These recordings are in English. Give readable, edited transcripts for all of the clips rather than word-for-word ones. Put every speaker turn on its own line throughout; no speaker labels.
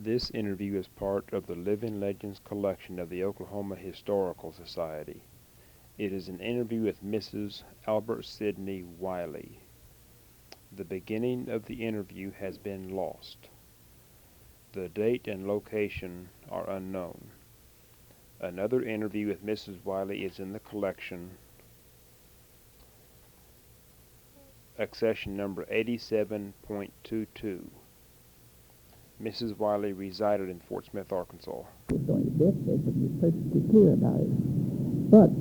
This interview is part of the Living Legends collection of the Oklahoma Historical Society. It is an interview with Mrs. Albert Sidney Wiley. The beginning of the interview has been lost. The date and location are unknown. Another interview with Mrs. Wiley is in the collection, accession number 87.22. Mrs. Wiley resided in Fort Smith, Arkansas.
It was on your deathbed, but you're perfectly clear about it. But,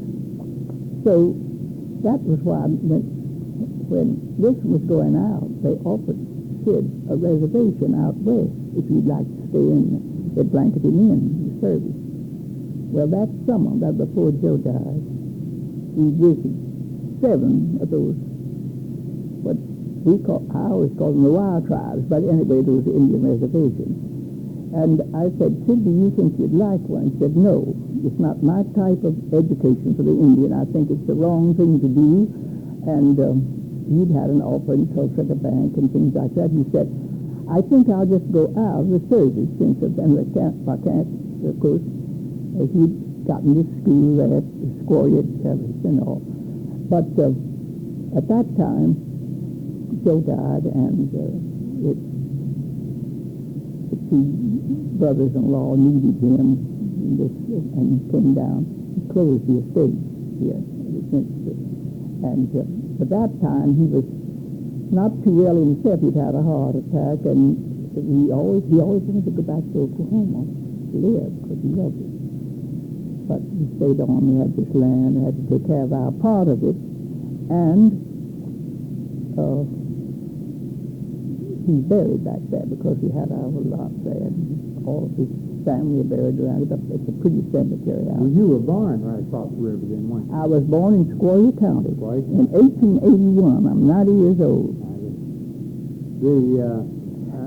so, that was why when this was going out, they offered Sid a reservation out west if you'd like to stay in. They'd blanket him in the service. Well, that summer, that before Joe died, we visited 7 of those, what I always call them the wild tribes, but anyway, those Indian reservations. And I said, Sid, do you think you'd like one? He said, no, it's not my type of education for the Indian. I think it's the wrong thing to do. And he'd had an offer in Tulsa at the bank and things like that. He said, I think I'll just go out of the service since then I can't, of course, he'd gotten this school there, squared everything and all. But at that time, Joe died, and the 2 brothers-in-law needed him, and he came down. He closed the estate here. And at that time, he was not too well himself. He'd had a heart attack, and he always wanted to go back to Oklahoma to live because he loved it. But we stayed on. We had this land. We had to take care of our part of it, and he's buried back there because we had our lot there, and all of his family are buried around it. It's a pretty cemetery out.
Well, you were born right across the river then, weren't you?
I was born in Squaw County in 1881. I'm 90 years old.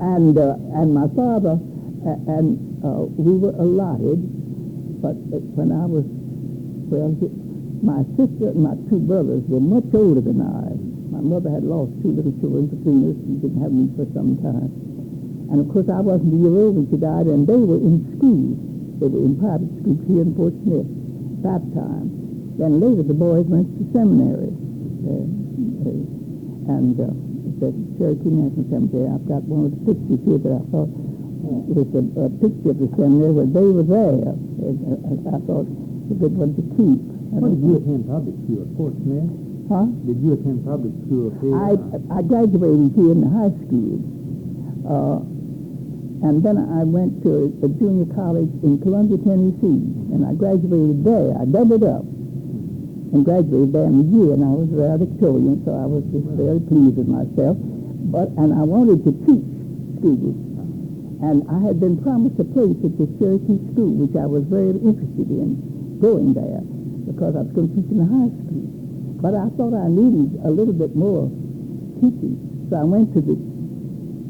And my father and we were allotted, but when I was, my sister and my 2 brothers were much older than I. My mother had lost 2 little children between us. She didn't have me for some time. And, of course, I wasn't a year old when she died, and they were in school. They were in private schools here in Fort Smith that time. Then later the boys went to seminary. And the Cherokee National Cemetery, I've got one of the pictures here that I thought was a picture of the seminary where they were there. I thought it's a good one to keep.
When did you attend public school at Fort Smith?
Huh?
Did you attend public school here?
I graduated here in the high school. And then I went to a junior college in Columbia, Tennessee. And I graduated there. I doubled up and graduated there in a year. And I was valedictorian, so I was just very pleased with myself. And I wanted to teach school. And I had been promised a place at the Cherokee school, which I was very interested in going there because I was going to teach in the high school. But I thought I needed a little bit more teaching. So I went to the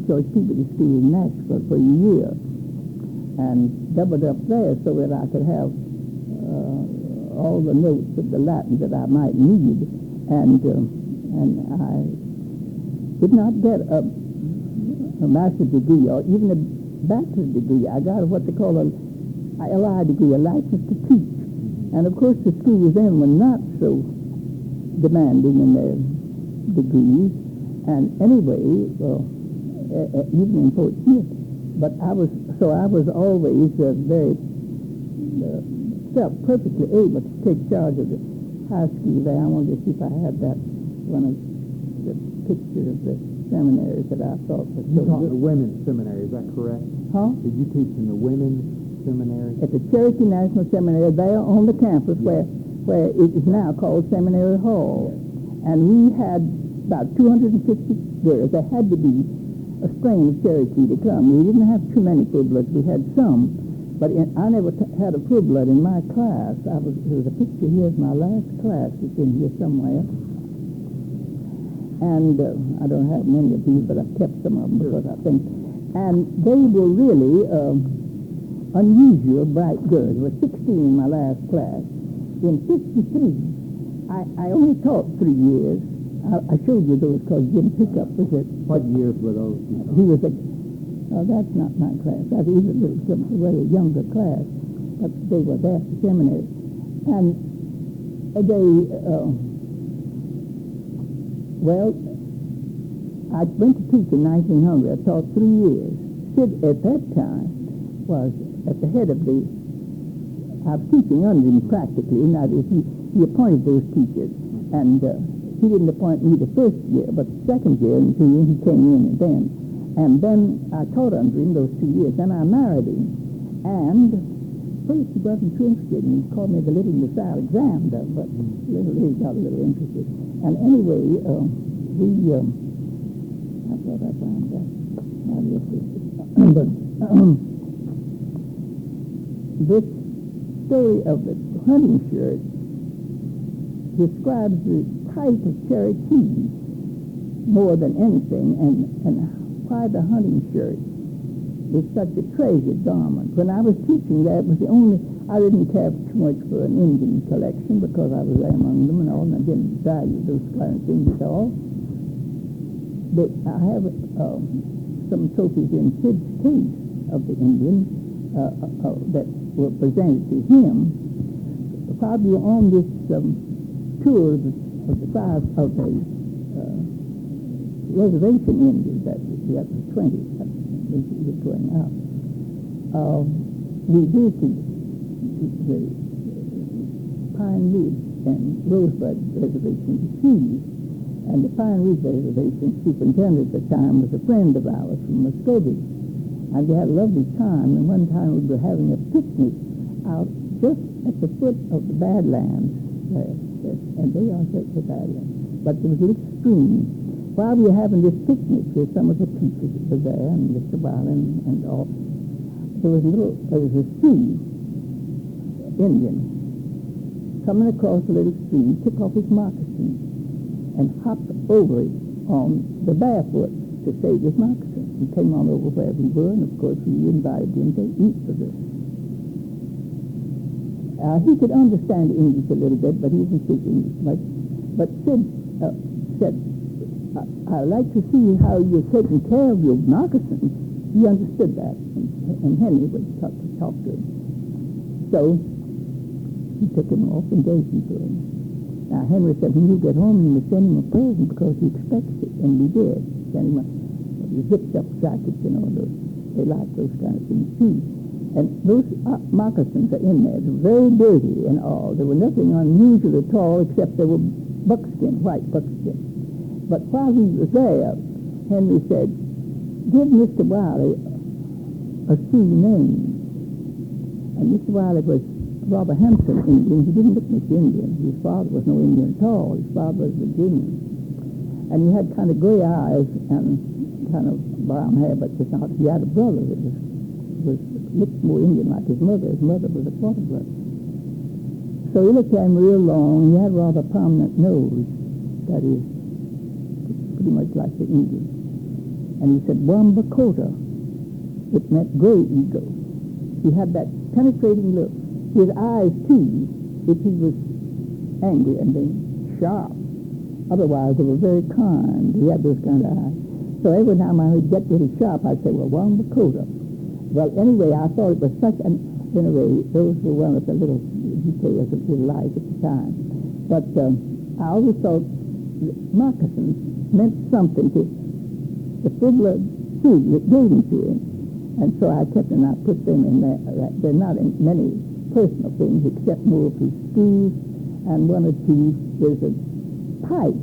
George Peabody School in Nashville for a year and doubled up there so that I could have all the notes of the Latin that I might need. And I did not get a master's degree or even a bachelor's degree. I got what they call a LI degree, a license to teach. And, of course, the schools then were not so demanding in their degrees, and anyway, even in Fort Smith. But I was always very felt perfectly able to take charge of the high school there. I wanted to see if I had that one of the pictures of the seminaries that I thought was
you taught the women's seminary, is that correct?
Huh?
Did you teach in the women's seminary?
At the Cherokee National Seminary, there on the campus where it is now called Seminary Hall. And we had about 250 girls. There had to be a strain of Cherokee to come. We didn't have too many full-bloods. We had some. But I never had a full-blood in my class. There's a picture here of my last class. It's in here somewhere. And I don't have many of these, but I've kept some of them because I think. And they were really unusual, bright girls. There were 16 in my last class. In 53, I only taught 3 years. I showed you those because you didn't pick up with it.
What years were those?
He was That's not my class. That's even a very younger class. But they were there at the seminary. And I went to teach in 1900. I taught 3 years. Sid, at that time, was at the head of the... I was teaching under him practically. He appointed those teachers. And he didn't appoint me the first year, but the second year, and he came in then. And then I taught under him those 2 years. Then I married him. And first he wasn't too interested, and he called me the little Miss Alexander, but he got a little interested. And anyway, I thought I found that. But this story of the hunting shirt describes the type of Cherokee more than anything, and why the hunting shirt is such a treasured garment. When I was teaching that, was the only... I didn't care too much for an Indian collection because I was there among them and all, and I didn't value those kind of things at all. But I have some trophies in Sid's case of the Indian that were presented to him. Probably on this tour of the five of the reservation Indians, that was 20 that was going out. We visited the Pine Ridge and Rosebud Reservation to see. And the Pine Ridge Reservation superintendent at the time was a friend of ours from Muscogee. And we had a lovely time. And one time we were having a picnic out just at the foot of the Badlands there. And they are at the Badlands. But there was a little stream. While we were having this picnic with some of the teachers that were there, and Mr. Wiley and all, there was a Sioux Indian coming across the little stream, took off his moccasins, and hopped over it on the barefoot to save his moccasin. He came on over where we were, and of course we invited him to eat with us. He could understand English a little bit, but he didn't speak English much. But Sid said, I'd like to see how you're taking care of your moccasins. He understood that, and Henry would talk to him. So he took him off and gave him to him. Now, Henry said, when you get home, you must send him a present because he expects it. And we did. Send him the zipped-up jackets, they like those kind of things, too. And those moccasins are in there. They're very dirty and all. There was nothing unusual at all except they were buckskin, white buckskin. But while he was there, Henry said, give Mr. Wiley a Sioux name. And Mr. Wiley was Robert Hampton Indian. He didn't look much Indian. His father was no Indian at all. His father was Virginian. And he had kind of gray eyes and kind of brown hair, but just not. He had a brother that looked more Indian like his mother. His mother was a quarter brother. So he looked at him real long. He had a rather prominent nose. That is, pretty much like the Indian. And he said, Wambakota. It meant gray eagle. He had that penetrating look. His eyes, too, if he was angry, and they sharp. Otherwise, they were very kind. He had those kind of eyes. So every time I would get really sharp, I'd say, well, Wambakota. Well, anyway, I thought it was such an... Anyway, those were one of the little details of his life at the time. But I always thought moccasins meant something to the full-blood Sioux that gave them to him. And so I kept them, I put them in there. They're not in many personal things except more of his shoes, and one or two. There's a pipe.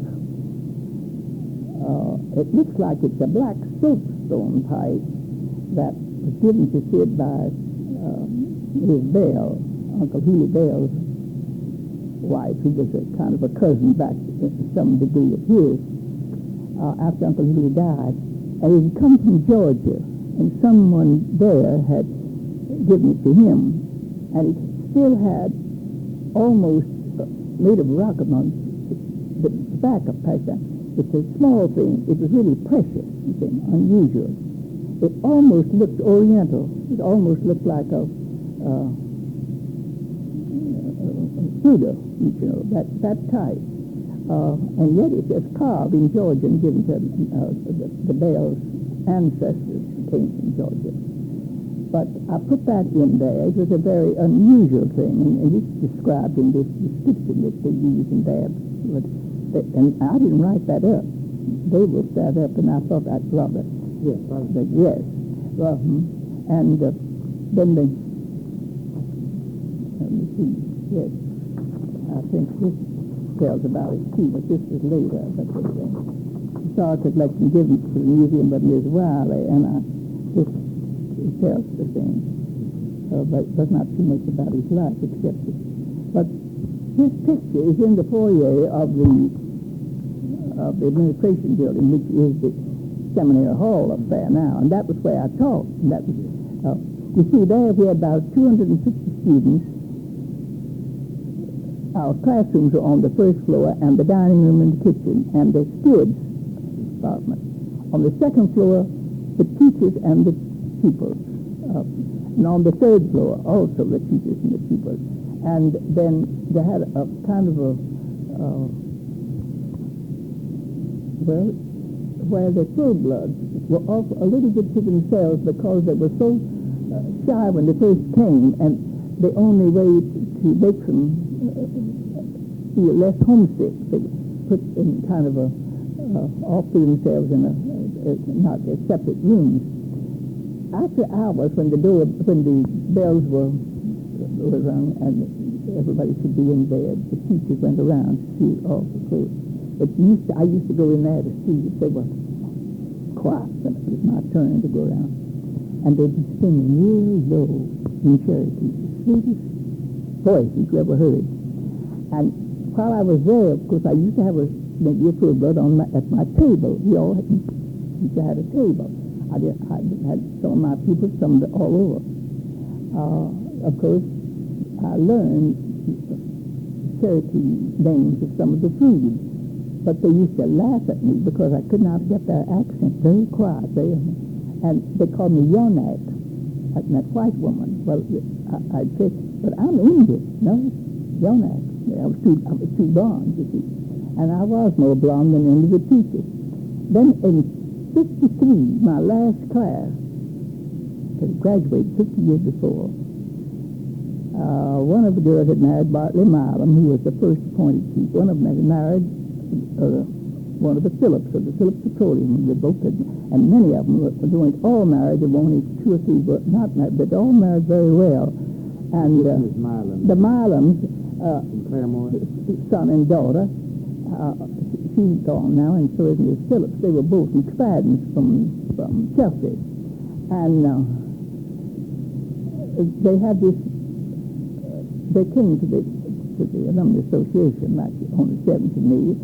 It looks like it's a black soapstone pipe that was given to Sid by his Bell, Uncle Huey Bell's wife, who was a kind of a cousin back to some degree of his, after Uncle Huey died. And he had come from Georgia, and someone there had given it to him. And it still had almost made of rock among the back of Pakistan. It's a small thing. It was really precious, unusual. It almost looked oriental. It almost looked like a Buddha, that type. And yet it was carved in Georgia and given to the Bell's ancestors Canton, Georgia. But I put that in there. It was a very unusual thing, and it's described in this description that they use in there. And I didn't write that up. They wrote that up, and I thought I'd rather.
Yes,
Yes. Well, and then they, let me see, yes, I think this tells about it too, but this was later. But they started to collect and give it to the museum of Ms. Wiley, and this tells the thing. But not too much about his life, except it. But his picture is in the foyer of the administration building, which is the Seminary Hall up there now, and that was where I taught. And that was, you see, there we had about 250 students. Our classrooms are on the first floor, and the dining room and the kitchen, and the steward's department. On the second floor, the teachers and the pupils. And on the third floor, also the teachers and the pupils. And then they had a kind of a, where the full-bloods were off a little bit to themselves because they were so shy when they first came, and the only way to make them feel less homesick, they put in kind of off to themselves in not separate rooms. After hours, when the bells were rung and everybody should be in bed, the teachers went around to see all the clothes. But I used to go in there to see if they were quiet, when it was my turn to go around. And they'd be singing real low in Cherokee, the sweetest voice you ever heard. And while I was there, of course, I used to have maybe a full-blood at my table. We all used to have a table. I had some of my pupils, some all over. Of course, I learned Cherokee names of some of the food. But they used to laugh at me because I could not get their accent very quiet. And they called me Yonak, like that white woman. Well, I'd say, but I'm Indian. No, Yonak. I was too blonde, you see. And I was more blonde than any of the teachers. Then in 53, my last class, I graduated 50 years before, one of the girls had married Bartley Milam, who was the first appointed chief. One of them had married one of the Phillips, of the Phillips Petroleum. They both had, and many of them were doing all married. There were only 2 or 3 were not married, but all married very well. And the Milams, son and daughter, she's gone now, and so is Miss Phillips. They were both McFadden's from Chelsea, and they had this. They came to the Alumni Association, like on the 7th of May.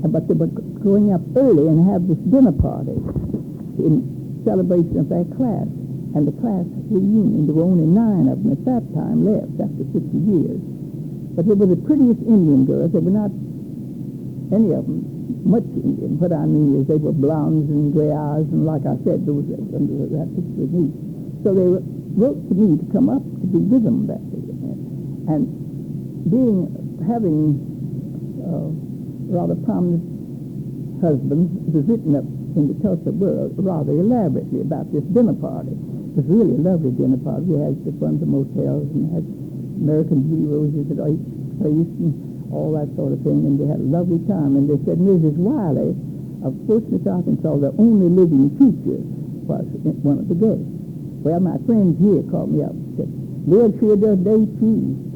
But they were going up early and have this dinner party in celebration of their class. And the class reunion, there were only 9 of them at that time left after 50 years. But they were the prettiest Indian girls. They were not, any of them, much Indian. What I mean is they were blondes and gray eyes, and like I said, those that picture with me. So they wrote to me to come up to be with them that day. And having rather prominent husbands, it was written up in the Tulsa World rather elaborately about this dinner party. It was really a lovely dinner party. We had the ones of motels and had American blue roses at each place and all that sort of thing, and they had a lovely time. And they said Mrs. Wiley of Fort Smith, Arkansas, the only living teacher, was one of the guests. Well, my friends here called me up and said, Liv sure does day too.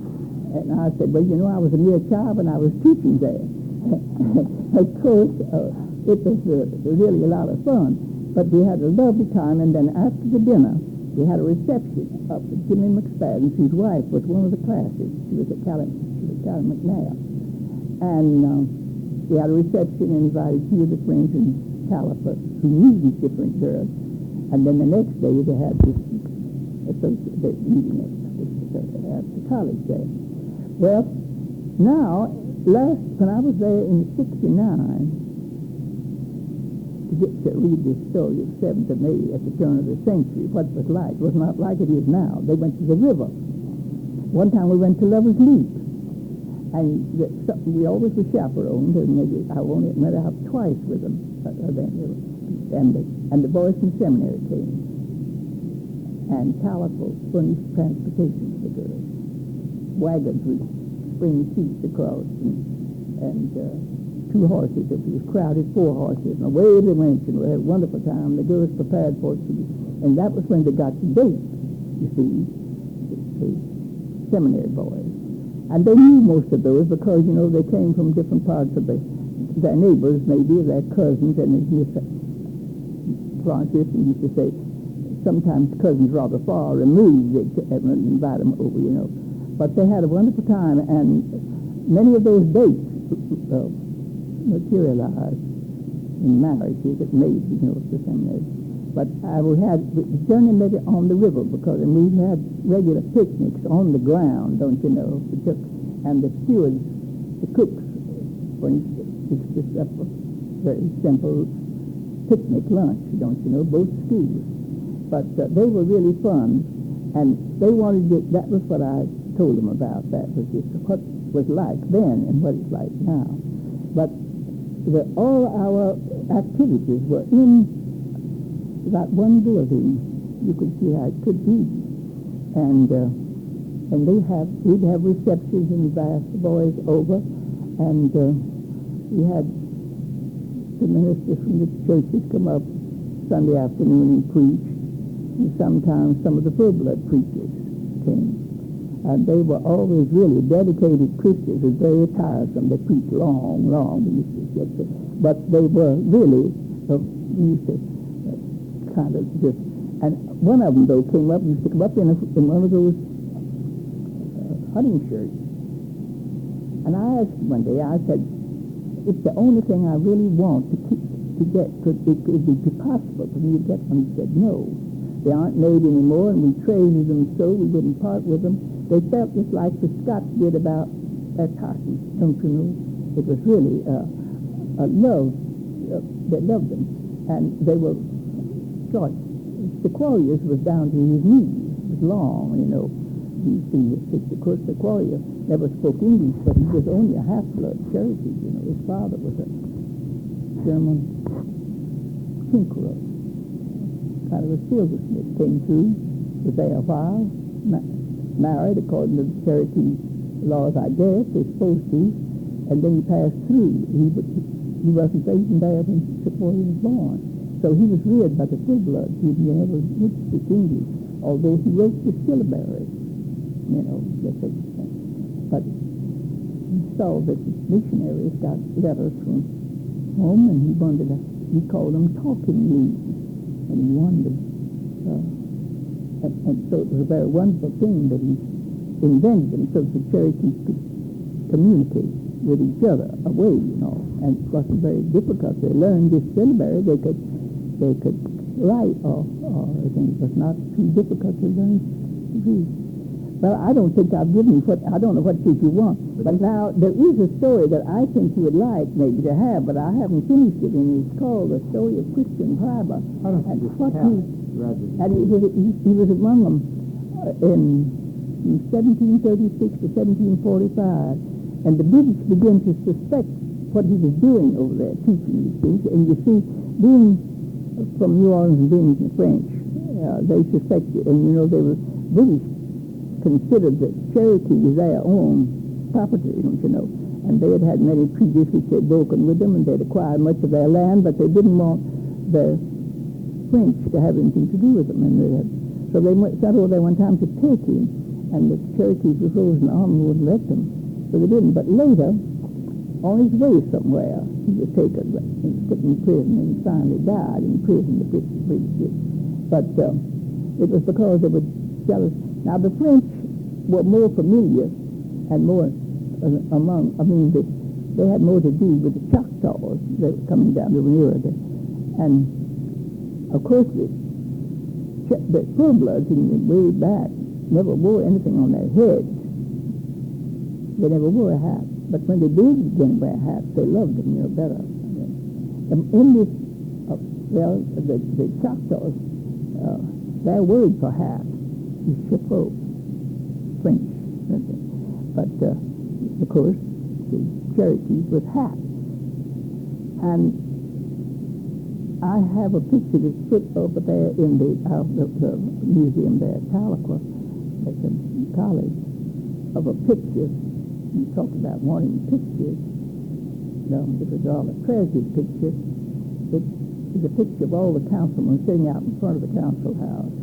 And I said, well, you know, I was a mere child and I was teaching there. Of course, it was really a lot of fun. But we had a lovely time, and then after the dinner, we had a reception up at Jimmy McFadden, whose wife was one of the classes. She was at Callan McNair. And we had a reception and invited 2 of the friends in Caliper who knew these different girls. And then the next day, they had this meeting at the college there. Well, now, when I was there in 69, to get to read this story of 7th of May at the turn of the century, what it was like, was not like it is now. They went to the river. One time we went to Lover's Leap, and we always were chaperoned, and I only went out twice with them, and the boys from Seminary came. and Calico furnished transportation for the girls. Wagons with spring seats across, and 2 horses. If it was crowded, 4 horses. And away they went, and we had a wonderful time. The girls prepared for it. And that was when they got to date, you see, the seminary boys. And they knew most of those because, you know, they came from different parts of their neighbors, maybe, their cousins, and Francis used to say, sometimes cousins rather far removed, they'd invite them over, you know. But they had a wonderful time, and many of those dates materialized in marriages that made, you know, the seminary. But we had the journey made it on the river because, and we had regular picnics on the ground, don't you know? And the stewards, the cooks, for instance, it's just a very simple picnic lunch, don't you know? Both schools, but they were really fun, and they wanted it. That was what I told them about. That was just what was like then and what it's like now. But all our activities were in that one building. You could see how it could be, and we'd have receptions and invite the boys over, and we had the ministers from the churches come up Sunday afternoon and preach, and sometimes some of the full-blood preachers came. And they were always really dedicated Christians. It was very tiresome. They preached long, but they were really, kind of just, and one of them, though, used to come up in one of those hunting shirts. And I asked one day, I said, it's the only thing I really want to get. Could it be possible for me to get one? He said, no. They aren't made anymore, and we traded them so we wouldn't part with them. They felt just like the Scots did about their cotton, don't you know? It was really a love. They loved them. And they were short. The Quarriers was down to his knees. It was long, you know. You see, of course, the Quarrier never spoke English, but he was only a half-blood Cherokee, you know. His father was a German tinkerer, kind of a silversmith, came through, was there a while, married according to the Cherokee laws, I guess, they're supposed to, and then he passed through. He wasn't even there before he was born. So he was reared by the full-blood. He never would speak English, although he wrote the syllabary, you know, but he saw that the missionaries got letters from home, and he called them talking leaves, and he wondered. And so it was a very wonderful thing that he invented them so the Cherokees could communicate with each other away, you know. And it wasn't very difficult. They learned this syllabary. They could write, or it was not too difficult to learn to read. Well, I don't think I've given you I don't know what you want. But now, there is a story that I think you would like maybe to have, but I haven't finished it, and it's called The Story of Christian Fiber. And he was among them in 1736 to 1745, and the British began to suspect what he was doing over there, teaching these things. And you see, being from New Orleans and being French, they suspected, and you know, they were British considered that Cherokee was their own property, don't you know, and they had many treaties which they'd broken with them, and they'd acquired much of their land, but they didn't want the French to have anything to do with them, and so they sent over there one time to take him, and the Cherokees were frozen arm and wouldn't let them, so they didn't. But later, on his way somewhere, he was taken and put in prison, and he finally died in prison, the British did. But it was because they were jealous. Now, the French were more familiar and more they had more to do with the Choctaws that were coming down the river. And, of course, the full-bloods way back never wore anything on their heads. They never wore a hat. But when they did begin to wear hats, they loved them, you know, better. And in this, the Choctaws, their word for hat is chapeau, French. But, of course, the Cherokees with hats. And I have a picture that's put over there in the museum there at Tahlequah, at the college, of a picture. You talked about wanting pictures. No, it was all a treasured picture. It is a picture of all the councilmen sitting out in front of the council house.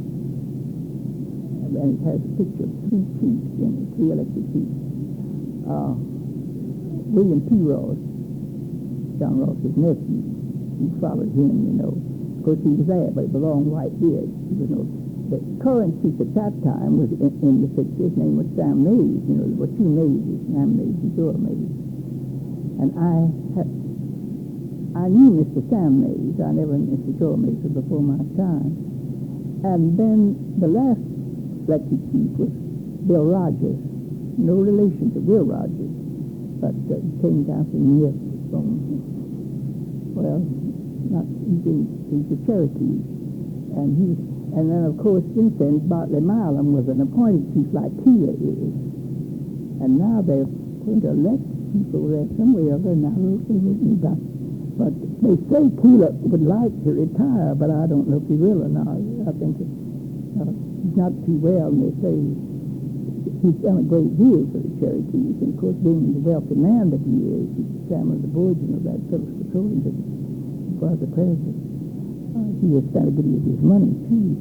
And it has a picture of three chiefs in it, three elected chiefs. William P. Ross, John Ross's nephew, he followed him, you know. Of course, he was there, but it was a long white beard. He was no. The current chief at that time was in the picture. His name was Sam Mays. You know, there were two Mayses, Sam Mays and Joe Mays. And I knew Mr. Sam Mays. I never knew Mr. Joe Mays before my time. And then the last elected chief was Bill Rogers. No relation to Will Rogers, but he came down from well, not he's a Cherokee, and then of course since then Bartley Milam was an appointed chief like Keeler is, and now they're going to elect people there somewhere other than but they say Keeler would like to retire, but I don't know if he will or not. I think he's not too well, and they say he's done a great deal for the Cherokees, and of course being the wealthy man that he is, he's chairman of the board, you know, that Phillips Petroleum business. Was the president. He has spent a good deal of his money, too.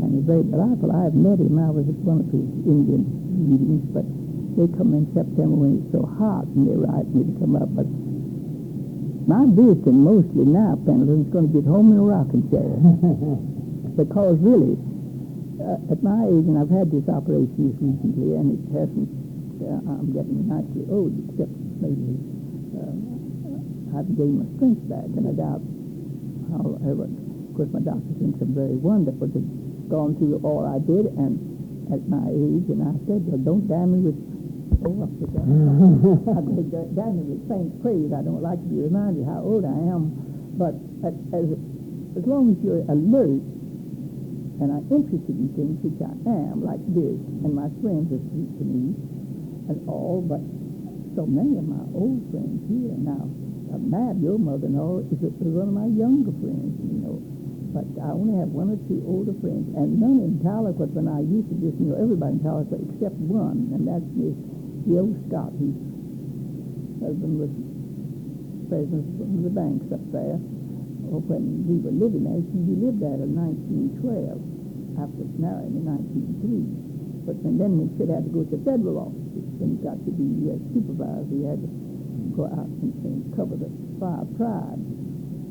And he's very delightful. I have met him. I was at one of his Indian meetings, but they come in September when it's so hot, and they write me to come up. But my visiting mostly now, Pendleton, is going to get home in a rocking chair. Because really, at my age, and I've had this operation recently, and it hasn't, I'm getting nicely old, except maybe I've gained my strength back, and I doubt however. Of course, my doctor thinks I'm very wonderful to have gone through all I did, and at my age, and I said, well, don't damn me with, I'm going to damn me with faint praise. I don't like to be reminded how old I am, but as long as you're alert and I'm interested in things, which I am, like this, and my friends are sweet to me, and all, but so many of my old friends here now, Mab, your mother-in-law, is one of my younger friends, you know. But I only have one or two older friends, and none in Tahlequah when I used to just, you know, everybody in Tahlequah except one, and that's Miss Jill Scott, whose husband was president of one of the banks up there. When we were living there, we lived there in 1912, after marrying in 1903. But then he said he had to go to federal office. When he got to be supervisor, he had to go out and cover the 5 tribes.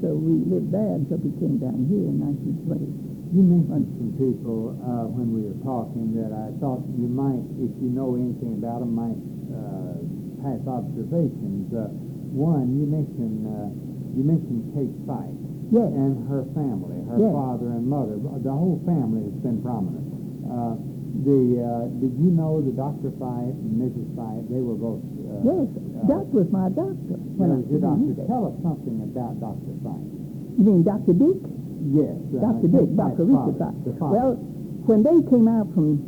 So we lived there until we came down here in 1920.
You mentioned some people when we were talking that I thought you might, if you know anything about them, might pass observations. One, you mentioned Kate Fight.
Yes.
And her family, her
yes.
father and mother. The whole family has been prominent. Did you know that Dr. Fight and Mrs. Fight, they were both...
yes, that was my doctor.
When I was your doctor. Tell us something about Dr. Fight.
You mean Dr. Dick?
Yes.
Dr. Dick, Dr. Richard Fight. Well, when they came out from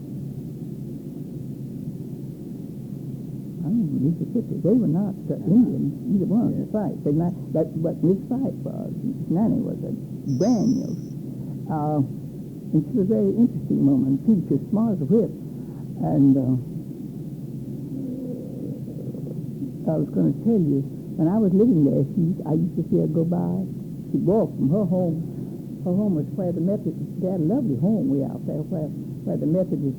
Mississippi, they were not Indians, either one of the Fights. That's what Miss Fight was. Nanny was a brand new. And she was a very interesting woman, too. She was smart as a whip. And I was going to tell you, when I was living there, I used to see her go by. She'd walk from her home. Her home was where the Methodist, they had a lovely home way out there, where the Methodist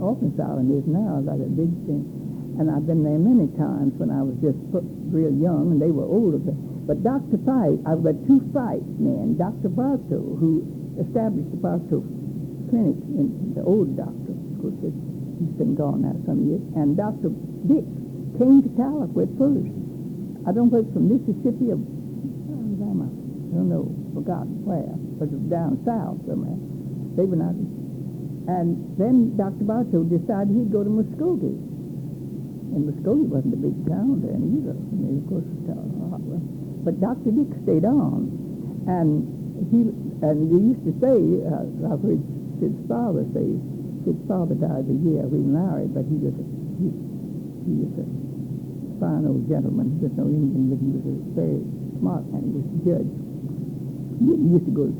orphan asylum is now, like a big thing. And I've been there many times when I was just real young, and they were older. But Dr. Fight, I've got 2 Fight men. Dr. Bartow, who established the Bartow Clinic, in the old doctor, of course, he's been gone now some years, and Dr. Dick came to Tahlequah first. I don't know, from Mississippi or Alabama, I don't know, forgotten where, but it was down south somewhere. They were not. And then Dr. Bartow decided he'd go to Muskogee. And Muskogee wasn't a big town then either. I mean, of course, but Dr. Dick stayed on, and we used to say, I've heard Sid's father say, Sid's father died the year we married, but he was a fine old gentleman. He was no Indian, but he was a very smart man. He was a judge. He used to go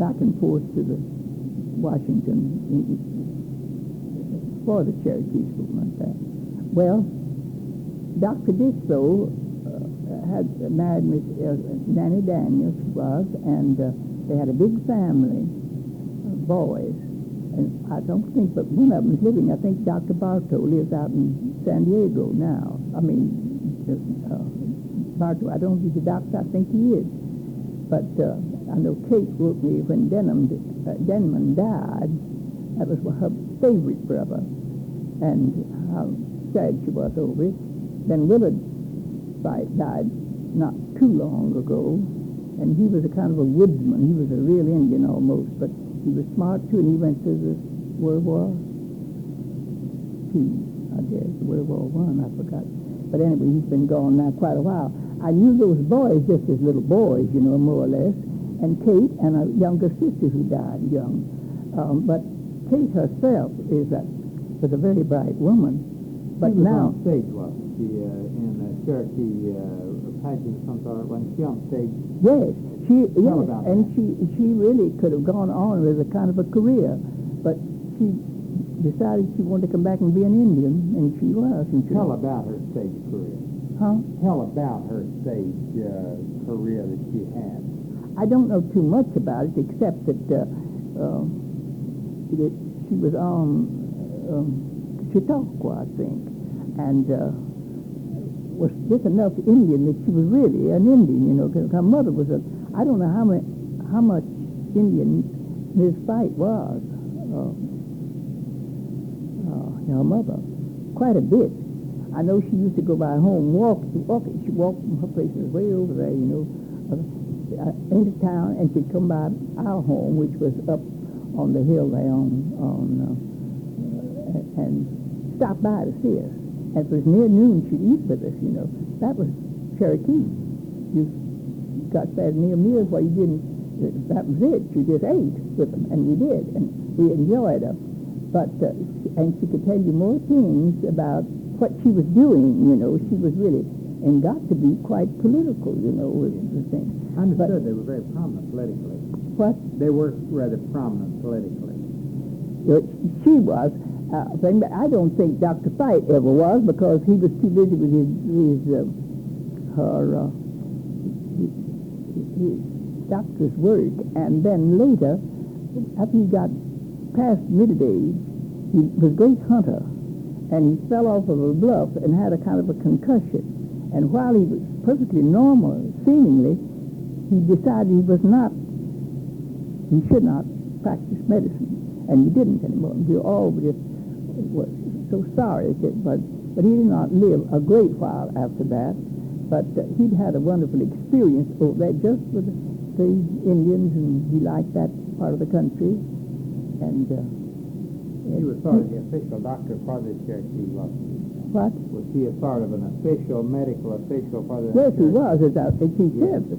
back and forth to the Washington for the Cherokee school like that. Well, Dr. Dick, though, had married Miss Nanny Daniels, she was, and they had a big family of boys. And I don't think, but one of them is living, I think Dr. Bartow lives out in San Diego now. I mean, Bartow, I don't think he's a doctor, I think he is. But I know Kate wrote me when Denman died, that was her favorite brother, and how sad she was over it. Then Willard died not too long ago, and he was a kind of a woodsman. He was a real Indian almost, but he was smart too, and he went to the World War II, I guess, World War I forgot. But anyway, he's been gone now quite a while. I knew those boys just as little boys, you know, more or less, and Kate and a younger sister who died young. But Kate herself was a very bright woman. But
she was
now,
on stage, wasn't she, in a Cherokee pageant of some sort? Wasn't she on stage?
yes,
Tell about
and
that.
she really could have gone on with a kind of a career, but she decided she wanted to come back and be an Indian, and she was. And she
Tell about her stage career.
Huh?
Tell about her stage career that she had.
I don't know too much about it, except that she was on Chautauqua, I think, and was just enough Indian that she was really an Indian, you know, because her mother was I don't know how much Indian Miss Fight was, her mother, quite a bit. I know she used to go by home walking. She walked from her place way over there, you know, into town, and she'd come by our home, which was up on the hill there and stop by to see us. And if it was near noon, she'd eat with us, you know. That was Cherokee. You got that near meals while you didn't, that was it. You just ate with them, and we did, and we enjoyed her. But, and she could tell you more things about what she was doing, you know. She was really, and got to be quite political, you know, was the thing.
I understood they were very prominent politically.
What?
They were rather prominent politically.
She was. I don't think Dr. Fight ever was, because he was too busy with his doctor's work. And then later, after he got past middle age, he was a great hunter, and he fell off of a bluff and had a kind of a concussion. And while he was perfectly normal, seemingly, he decided he should not practice medicine, and he didn't anymore. We all just was so sorry, but he did not live a great while after that. But he'd had a wonderful experience over there just with the Indians, and he liked that part of the country. And
he was sort of the official doctor for the Cherokee, wasn't he?
What?
Was he a sort of an official, medical official for the
Yes,
Cherokee?
he was, as he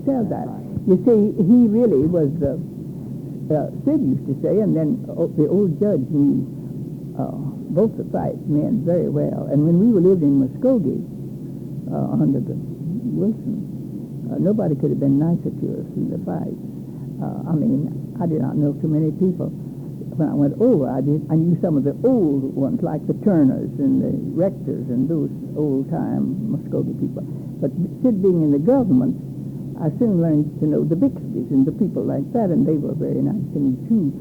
said that.
Right.
You see, he really was, Sid used to say, and then the old judge knew both the Fight men very well. And when we were living in Muskogee under the Wilson, nobody could have been nicer to us than the Fight. I mean, I did not know too many people. When I went over, I knew some of the old ones, like the Turners and the Rectors and those old-time Muskogee people. But Sid being in the government, I soon learned to know the Bixbys and the people like that, and they were very nice to me, too.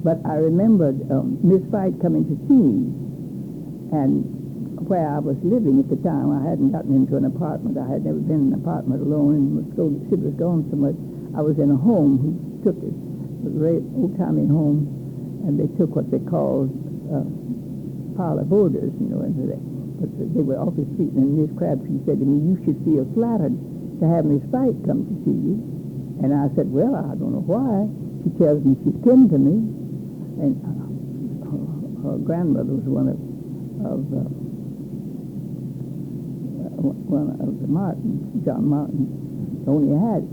But I remembered Miss Fight coming to see me, and where I was living at the time, I hadn't gotten into an apartment. I had never been in an apartment alone in Muskogee. Sid was gone so much. I was in a home who took it, a very old-timey home, and they took what they called parlor boarders, you know, but they were awfully sweet. And Miss Crabtree said to me, "You should feel flattered to have Miss Fight come to see you." And I said, "Well, I don't know why." She tells me she's kin to me, and her grandmother was one of the Martins, John Martin. Only had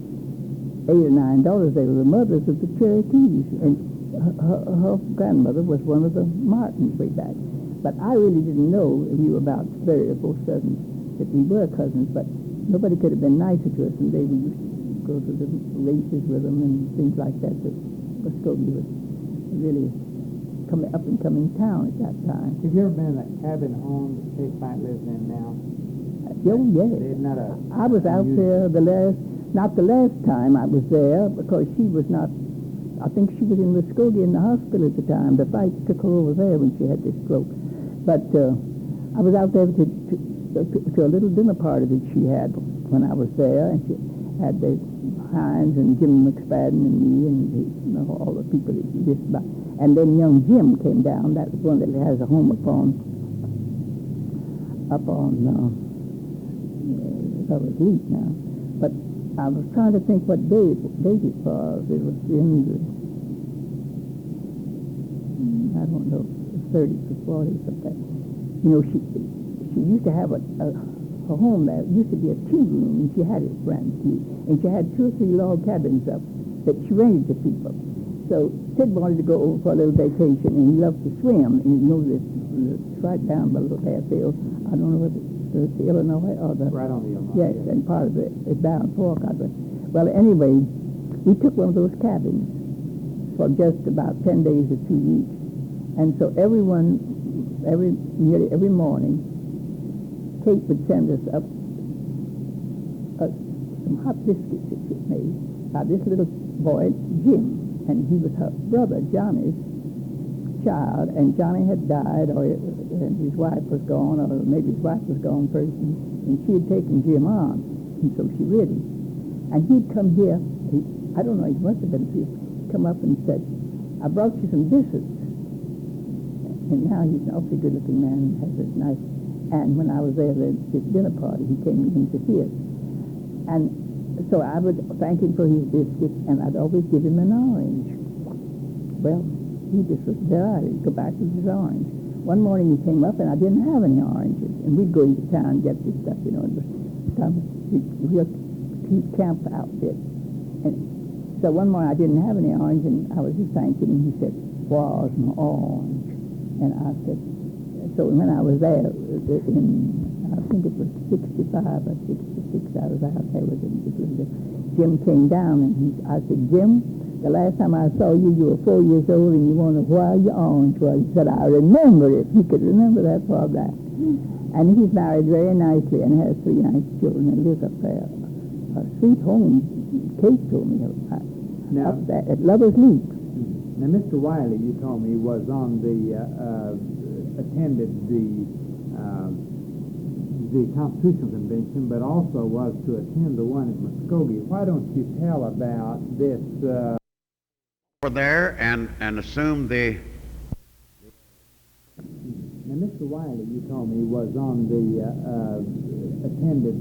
8 or 9 daughters. They were the mothers of the Cherokees, and her grandmother was one of the Martins way back. But I really didn't know, we were about 30 or 40 cousins, that we were cousins. But nobody could have been nicer to us. And we used to go to the races with them and things like that. So Muskogee was really up and coming town at that time.
Have you ever been in that cabin home that Kate Fight lives in now?
Oh, yes.
Isn't that
I was out there not the last time I was there, because she was not, I think she was in Muskogee in the hospital at the time. The fight took her over there when she had this stroke. But I was out there to a little dinner party that she had when I was there, and she had the Hines and Jim McSpadden and me and all the people that she just about. And then young Jim came down. That was one that has a home up on Lover's Leap now. But I was trying to think what date it was. It was in the, I don't know, the 30s or 40s or something. You know, she used to have a home there. It used to be a tea room, and she had it brand new. And she had 2 or 3 log cabins up that she rented to people. So Ted wanted to go over for a little vacation, and he loved to swim. And you know, it's right down by Little Hairfield. I don't know whether it's the Illinois or the...
Right on the Illinois.
Yes, and part of it is down Fork. Well, anyway, we took one of those cabins for just about 10 days or 2 weeks. And so nearly every morning, Kate would send us up some hot biscuits that she made by this little boy, Jim. And he was her brother, Johnny's child, and Johnny had died, and his wife was gone, or maybe his wife was gone first, and she had taken Jim on, and so she reared him. And he'd come here, I don't know, he must have been here, come up and said, I brought you some biscuits. And now he's an awfully good-looking man and has a nice, and when I was there at his dinner party, he came in to see us. And so I would thank him for his biscuits, and I'd always give him an orange. Well, he just was there. I'd go back with his orange. One morning he came up, and I didn't have any oranges. And we'd go into town and get this stuff, you know. It was some real cheap camp outfit. And so one morning I didn't have any orange, and I was just thanking him. He said, "Where's my orange?" And I said, so when I was there, I think it was 65 or 66, I was out there with him. Jim came down, and I said, Jim, the last time I saw you, you were 4 years old, and you wondered why your orange was. He said, I remember it. He could remember that far back. And he's married very nicely and has 3 nice children and lives up there. A sweet home, Kate told me about, up there at Lover's Leap.
Now, Mr. Wiley, you told me, was on the, attended the Constitutional Convention, but also was to attend the one in Muskogee. Why don't you tell about this?
Over there and assume the...
Now, Mr. Wiley, you told me, was on the, attended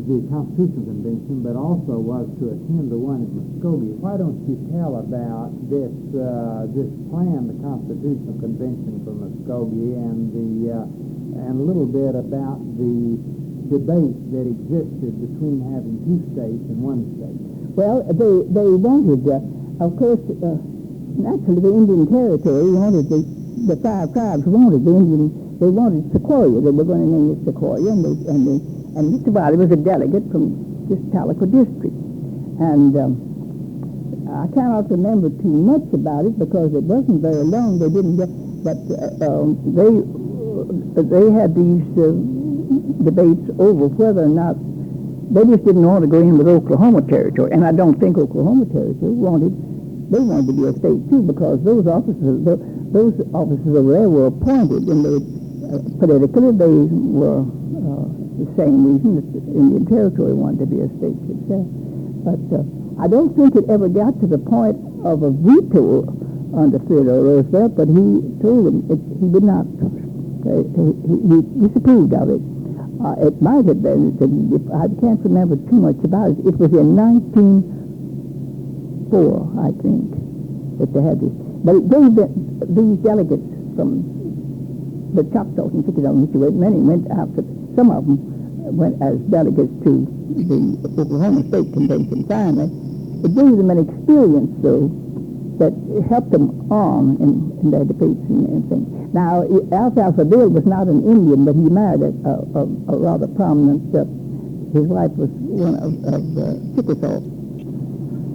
the Constitutional Convention, but also was to attend the one in Muskogee. Why don't you tell about this this plan, the Constitutional Convention for Muskogee, and a little bit about the debate that existed between having 2 states and 1 state?
Well, they wanted, of course, naturally the Indian Territory wanted the 5 tribes wanted they wanted Sequoia. They were going to name it Sequoia, and Mr. Wiley was a delegate from this Tahlequah district. And I cannot remember too much about it because it wasn't very long. They didn't get, but they had these debates over whether or not, they just didn't want to go in with Oklahoma Territory. And I don't think Oklahoma Territory wanted to be a state too, because those officers over there were appointed, and they politically they were the same reason that the Indian Territory wanted to be a state itself. But I don't think it ever got to the point of a veto under Theodore Roosevelt, but he told them he would not. He disapproved of it. It might have been, I can't remember too much about it. It was in 1904, I think, that they had this. But it gave these delegates from the Choctaw and Chickasaw, many went out to, some of them went as delegates to the Oklahoma State Convention finally. It gave them an experience, though, that helped them on in their debates and things. Now, Alfalfa Bill was not an Indian, but he married a rather prominent, his wife was one of the Chickasaw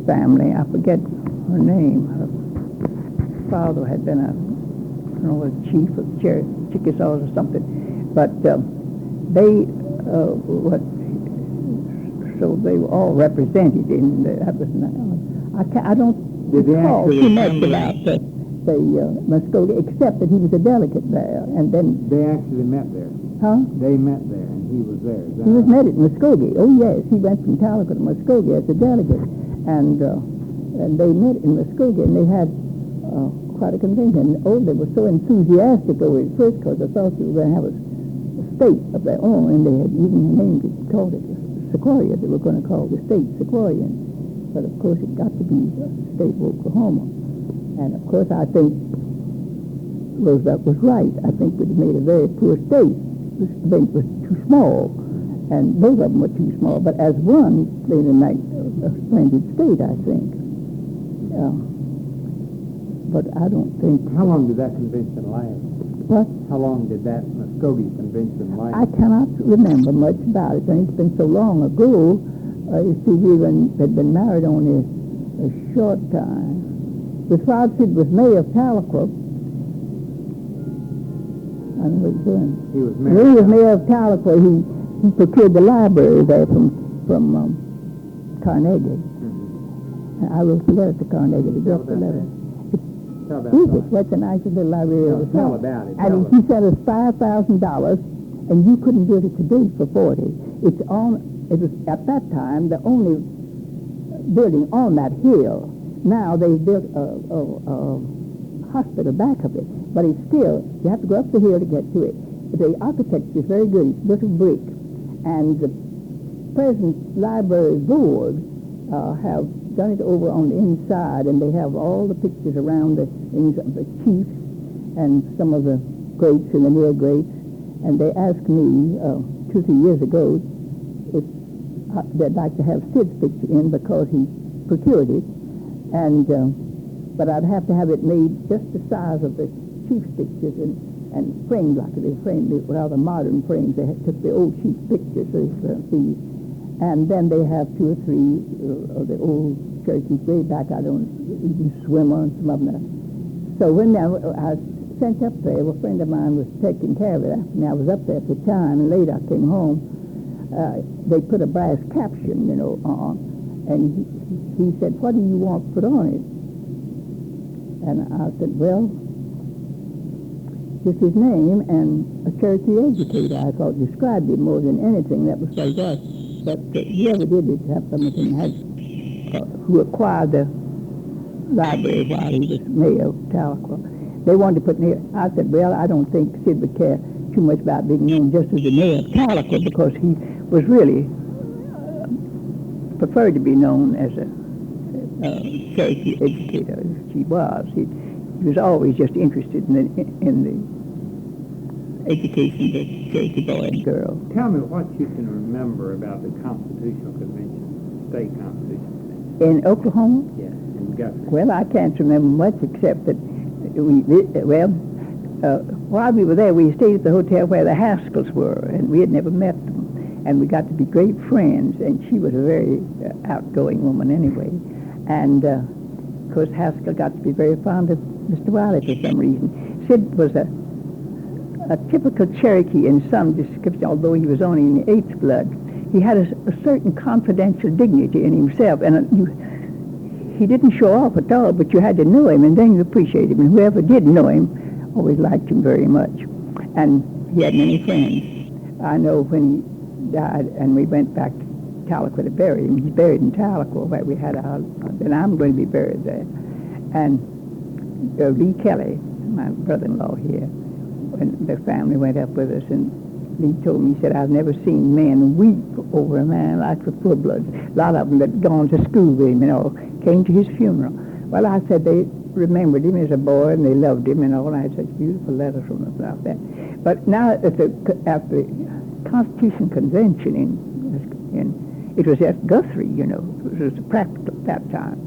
family. I forget her name. Her father had been a chief of Chickasaws or something. But so they were all represented in that was. I don't recall too much about the Muskogee, except that he was a delegate there, and then
They actually met there.
huh?
They met there, and he was there. Is that
He was
right?
met at Muskogee. Oh yes, he went from Tahlequah to Muskogee as a delegate, and they met in Muskogee, and they had quite a convention. Oh, they were so enthusiastic over it first because they thought they were going to have a state of their own, and they had even named it, called it Sequoia. They were going to call the state Sequoia, but of course it got to be the state of Oklahoma. And of course I think Roosevelt was right. I think it made a very poor state. The state was too small, and both of them were too small. But as one, they made a splendid state, I think. But I don't think.
How long did that convention last?
What?
How long did that Muskogee convention last?
I cannot remember much about it. I think it's been so long ago. You see, we had been married only a short time. His father was mayor of Tahlequah. I know what he's doing.
He was
When he was mayor of Tahlequah, he procured the library there from Carnegie.
Mm-hmm.
I wrote a letter to Carnegie. He dropped the letter.
Tell about
Is it?
that.
What's a nice little library?
Tell about it.
And he sent us $5,000, and you couldn't get it today for $40. It was at that time the only building on that hill. Now they built a hospital back of it, but it's still, you have to go up the hill to get to it. The architecture is very good. It's built of brick, and the present library board have done it over on the inside, and they have all the pictures around the things of the chiefs and some of the greats and the near greats. And they asked me 2 or 3 years ago if they'd like to have Sid's picture in because he procured it, and but I'd have to have it made just the size of the chief's pictures and framed like they framed it, rather modern frames. They took the old chief pictures, see. And then they have 2 or 3 of the old Cherokees way back. I don't even swim on some of them. So when I sent up there, a friend of mine was taking care of it after me. I was up there at the time, and later I came home. They put a brass caption, on, and he said, "What do you want put on it?" And I said, "Well, just his name and a Cherokee educator." I thought described him more than anything. That was what it was. But whoever did it have something who acquired the library while he was mayor of Tahlequah. They wanted to put me. I said, "Well, I don't think Sid would care too much about being known just as the mayor of Tahlequah, because he was really preferred to be known as a Cherokee educator, as he was. He was always just interested in the education of the Cherokee boy and girl."
Tell me what you can remember about the Constitutional Convention, State Constitutional Convention.
In Oklahoma?
Yes, in Guthrie.
Well, I can't remember much except that while we were there, we stayed at the hotel where the Haskells were, and we had never met them. And we got to be great friends, and she was a very outgoing woman anyway. And, of course, Haskell got to be very fond of Mr. Wiley for some reason. Sid was a typical Cherokee in some description, although he was only in the 8th blood. He had a certain confidential dignity in himself, and he didn't show off at all, but you had to know him, and then you appreciated him. And whoever did know him always liked him very much. And he had many friends. I know when he died, and we went back to Tahlequah to bury him. He's buried in Tahlequah, where we had and I'm going to be buried there. And Lee Kelly, my brother-in-law here, when the family went up with us, and Lee told me, he said, "I've never seen men weep over a man like the full-bloods. A lot of them that had gone to school with him, came to his funeral." Well, I said they remembered him as a boy, and they loved him and all, and I had such beautiful letters from them about that. But now at the Constitution Convention it was at Guthrie, it was practical at that time.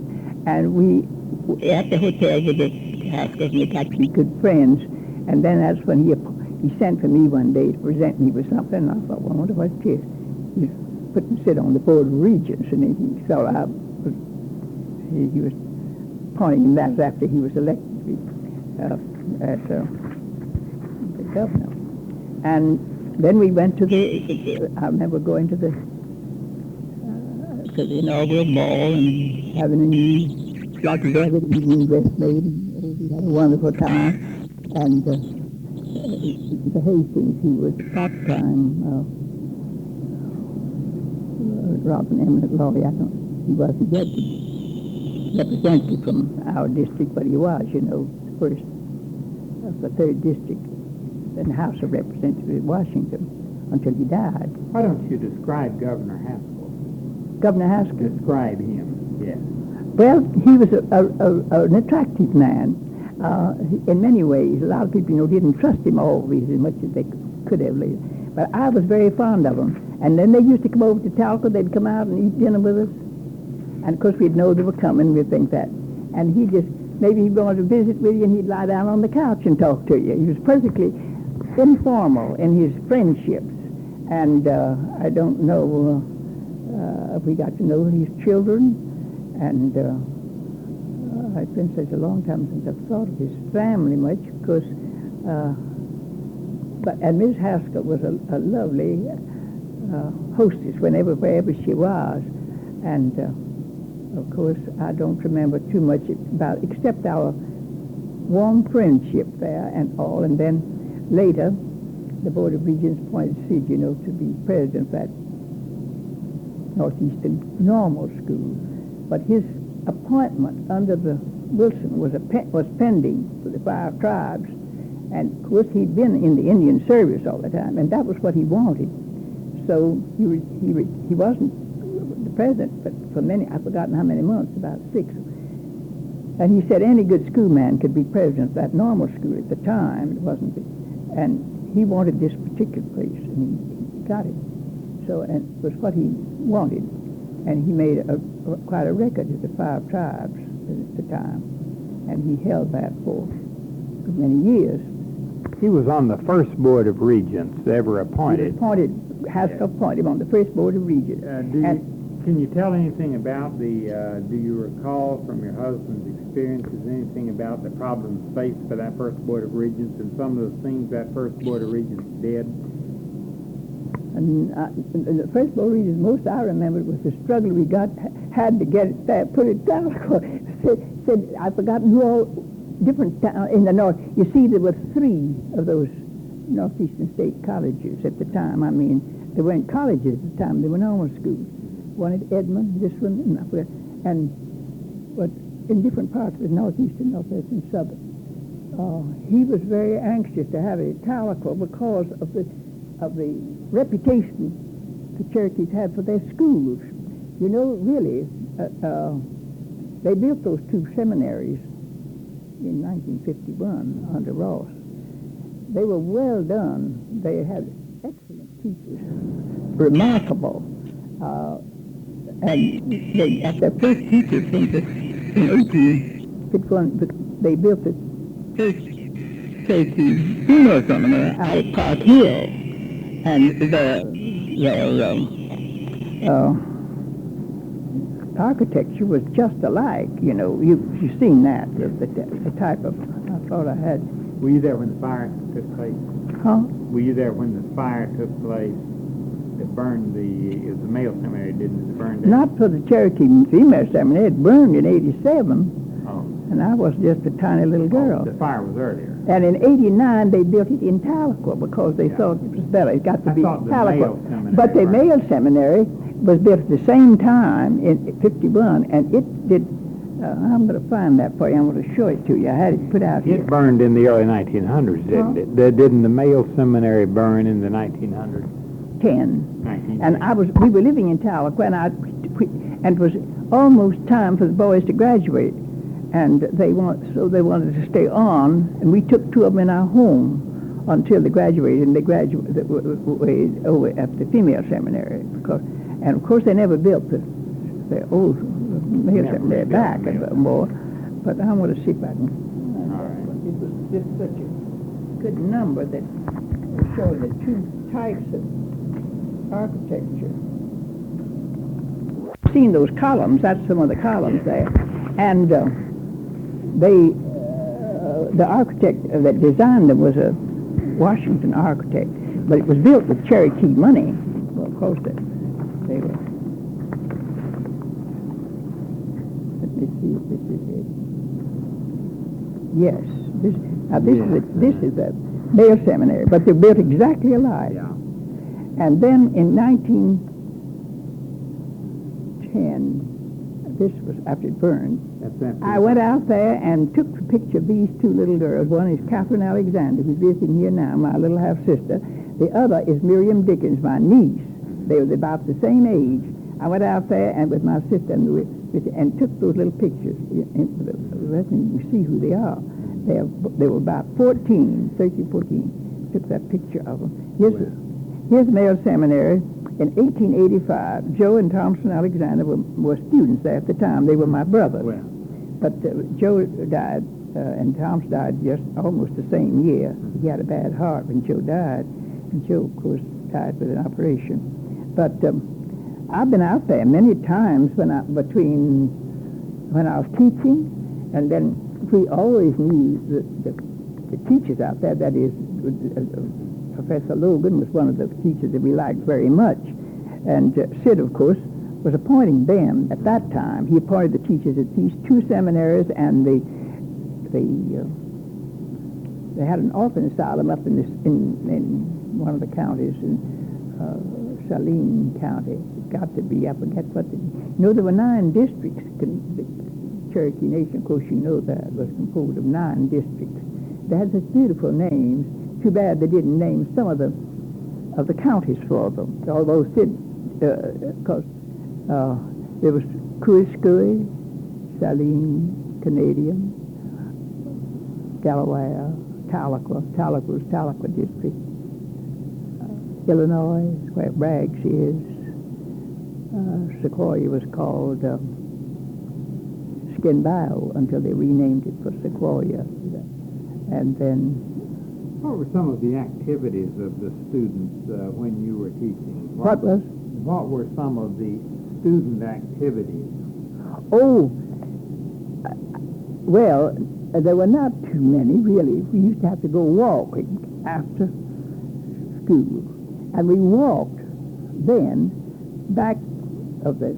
And we at the hotel with the Haskell's, and they got to be good friends. And then that's when he sent for me one day to present me with something, and I thought, well, I wonder what it is. He put me sit on the Board of Regents, and he was appointing him. That was after he was elected to be as the governor. And then we went to I remember going to the inaugural ball and having a new like velvet evening dress made. And we had a wonderful time. And the Hastings, who was at that time Robin Eminent Lawyer, he wasn't yet the representative from our district, but he was, first of the 3rd District in the House of Representatives in Washington until he died.
Why don't you describe Governor Haskell?
Governor Haskell?
Describe him, yes.
Well, he was an attractive man. In many ways, a lot of people, didn't trust him always as much as they could have later. But I was very fond of him. And then they used to come over to Talcott. They'd come out and eat dinner with us. And, of course, we'd know they were coming. We'd think that. And maybe he'd want to visit with you, and he'd lie down on the couch and talk to you. He was perfectly informal in his friendships. And I don't know if we got to know his children. And it's been such a long time since I've thought of his family much, because, and Miss Haskell was a lovely hostess wherever she was. And, of course, I don't remember too much except our warm friendship there and all. And then later, the Board of Regents appointed Sid, to be president of that Northeastern Normal School. But his appointment under the Wilson was pending for the 5 tribes, and of course he'd been in the Indian service all the time, and that was what he wanted. So he wasn't the president, but for I've forgotten how many months, about 6. And he said any good schoolman could be president of that normal school at the time. It wasn't, and he wanted this particular place, and he got it. So, and it was what he wanted. And he made quite a record of the 5 tribes at the time. And he held that for many years.
He was on the first Board of Regents ever appointed.
Haskell appointed him on the first Board of Regents.
Can you tell anything about do you recall from your husband's experiences anything about the problems faced by that first Board of Regents and some of the things that first Board of Regents did?
And the first Board of Regents, most I remember was the struggle we had to get it there, put it down. said I've forgotten who all different towns in the north. You see, there were 3 of those northeastern state colleges at the time. I mean, they weren't colleges at the time; they were normal schools. One at Edmond, this one, but in different parts of the northeastern, northwest, and southern. He was very anxious to have it at Tahlequah because of the reputation the Cherokees had for their schools. Really, they built those 2 seminaries in 1951 under Ross. They were well done. They had excellent teachers, remarkable. And they, at their first teachers in 1851, they built the first Cherokee Female Seminary out at Park Hill. And their architecture was just alike. You've seen that, the type of I thought I had.
Were you there when the fire took place?
Huh?
Were you there when the fire took place? It burned it was the male seminary, didn't it? It burned.
Not for the Cherokee Female Seminary. It burned in '87.
Oh.
And I was just a tiny little girl.
Oh, the fire was earlier.
And in '89 they built it in Tahlequah because they thought it was better. It got to be Tahlequah. But the male seminary was built at the same time in '51, and it did. I'm going to find that for you. I'm going to show it to you. I had it put out here.
It burned in the early 1900s, didn't it? Didn't the male seminary burn in the 1900s?
10. And we were living in Tahlequah, and it was almost time for the boys to graduate. And they wanted to stay on, and we took 2 of them in our home until they graduated, and they graduated over at the female seminary. And of course they never built the old male seminary back more. but I want to see if I can.
All right.
It was just such a good number that was showing the two types of architecture. Seen those columns? That's some of the columns there, and the architect that designed them was a Washington architect, but it was built with Cherokee money. Well, of course they were. Let me see if this is it. Yes, this is a male seminary, but they're built exactly alike.
Yeah.
And then in 1910, this was after it burned, I went out there and took a picture of these two little girls. One is Catherine Alexander, who's visiting here now, my little half-sister. The other is Miriam Dickens, my niece. They were about the same age. I went out there and with my sister and took those little pictures. You can see who they are. They were about 13, 14. Took that picture of them. Here's Male Seminary. In 1885, Joe and Thompson Alexander were students there at the time. They were my brothers.
Well.
But Joe died, and Thompson died just almost the same year. He had a bad heart when Joe died, and Joe, of course, died with an operation. But I've been out there many times when I was teaching, and then we always knew the teachers out there. That is, Professor Logan was one of the teachers that we liked very much, and Sid, of course, was appointing them at that time. He appointed the teachers at these two seminaries, and they had an orphan asylum up in one of the counties in Saline County. It got to be, I forget what there were 9 districts. The Cherokee Nation, of course, you know that, was composed of 9 districts. They had such beautiful names. Too bad they didn't name some of the counties for them. Although Sid, because there was Kuiskui, Saline, Canadian, Delaware, Tahlequah was Tahlequah district, Illinois, where Braggs is. Sequoia was called Skin Bayou until they renamed it for Sequoia. And then...
What were some of the activities of the students when you were teaching?
What
were some of the student activities?
Oh, well, there were not too many, really. We used to have to go walking after school. And we walked then back of the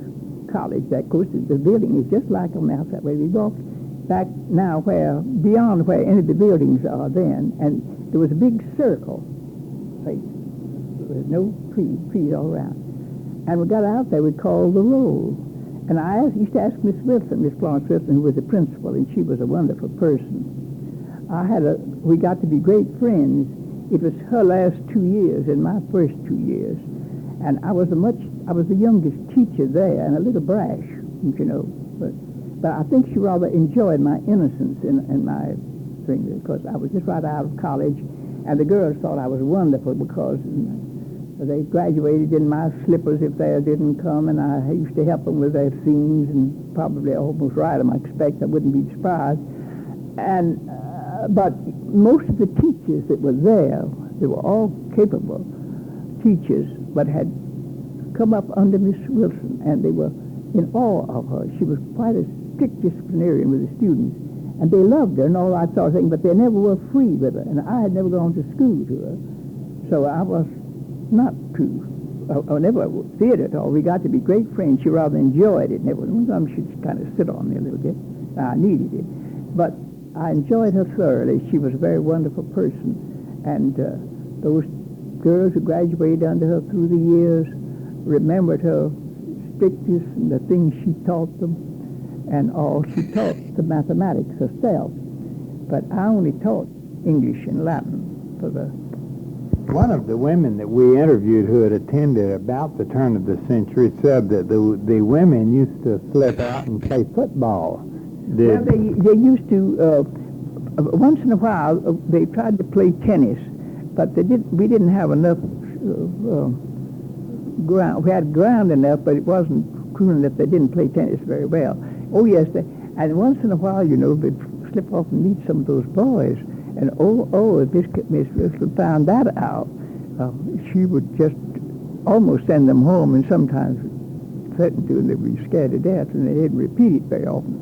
college. Of course, the building is just like a mouse that way. We walked back now beyond where any of the buildings are then, and there was a big circle. There was no trees all around. And we got out there, we called the roll. And I used to ask Miss Florence Wilson, who was the principal, and she was a wonderful person. We got to be great friends. It was her last 2 years and my first 2 years. And I was the youngest teacher there, and a little brash, you know. But I think she rather enjoyed my innocence in my thing, because I was just right out of college, and the girls thought I was wonderful because they graduated in my slippers if they didn't come, and I used to help them with their themes, and probably almost write them, I expect. I wouldn't be surprised. And but most of the teachers that were there, they were all capable teachers, but had come up under Miss Wilson, and they were in awe of her. She was quite a strict disciplinarian with the students, and they loved her and all that sort of thing, but they never were free with her, and I had never gone to school to her, so I was not too, I never feared it at all. We got to be great friends. She rather enjoyed it. Sometimes she'd kind of sit on me a little bit. I needed it, but I enjoyed her thoroughly. She was a very wonderful person, and those girls who graduated under her through the years remembered her strictness and the things she taught them, and all. She taught the mathematics herself, but I only taught English and Latin for the...
One of the women that we interviewed who had attended about the turn of the century said that the women used to slip out and play football.
Well, they used to, once in a while, they tried to play tennis, but we didn't have enough ground. We had ground enough, but it wasn't cool enough. They didn't play tennis very well. Oh, yes, And once in a while, they'd slip off and meet some of those boys. And if Miss Driscoll found that out, she would just almost send them home, and sometimes threaten to, and they'd be scared to death, and they didn't repeat it very often.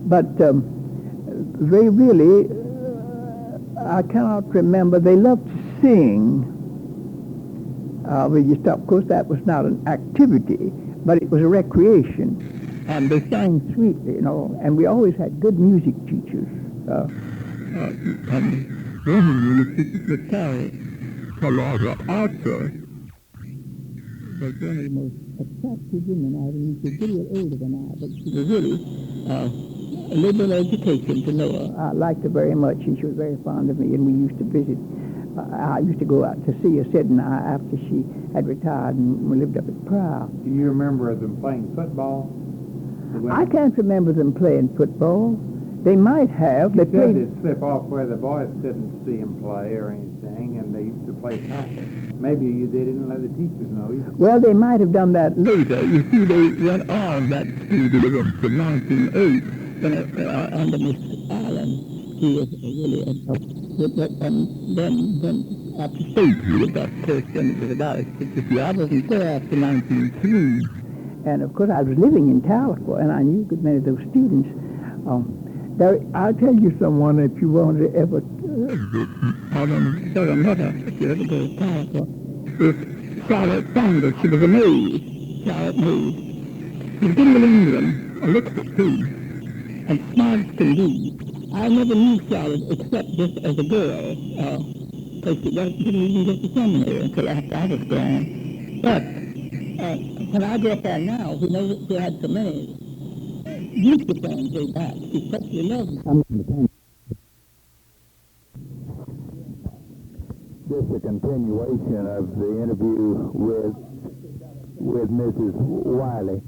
But they really, I cannot remember, they loved to sing. Of course, that was not an activity, but it was a recreation. And they sang sweetly, and we always had good music teachers. And then the carry Talaga Arthur was one of the most attractive women I ever knew. She was a little older than I, but she was really a liberal education to know her. I liked her very much, and she was very fond of me, and we used to visit. I used to go out to see her, Sid and I, after she had retired, and we lived up at Prow.
Do you remember them playing football?
I can't remember them playing football. They might have.
They played. They'd slip off where the boys couldn't see them play or anything, and they used to play tackle. Maybe they didn't let the teachers know either.
Well, they might have done that later. You see, they went on that school from 1908 under Miss Allen. He was really and then after state he was that person. It was about 60. I wasn't there after 1903. And, of course, I was living in Tahlequah, and I knew a good many of those students. I'll tell you someone, if you want to ever... if you ever go to Tahlequah, is Charlotte Sanders. She was a maid, Charlotte maid. She was in England, a little too, and smart as can be. I never knew Charlotte except just as a girl, because she didn't even get to seminary until after I was gone. But... when I get there now, we know that she had so many beautiful things way back. She especially loved them.
Just a continuation of the interview with Mrs. Wiley.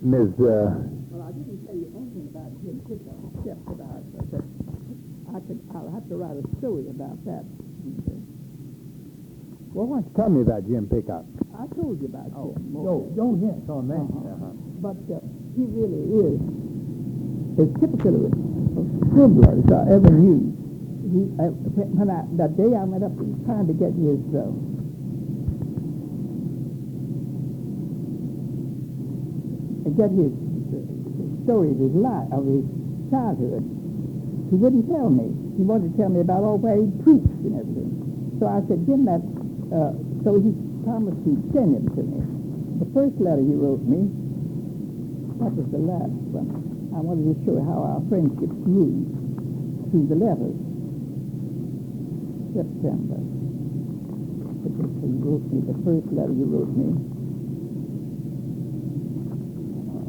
Ms.
Well, I didn't tell you anything about Jim Pickup, except about that. I'll have to write a story about that.
Well, why don't you tell me about Jim Pickup?
I told you about Jim.
Don't hit on that.
But he really is as typical of scribblers I ever knew. That day I went up and trying to get his story of his life, of his childhood. He wouldn't tell me. He wanted to tell me about all where he preached and everything. So I said, Jim, so he promised he'd send him to me. The first letter he wrote me, that was the last one. I wanted to show how our friendship grew through the letters. September. He wrote me, the first letter he wrote me.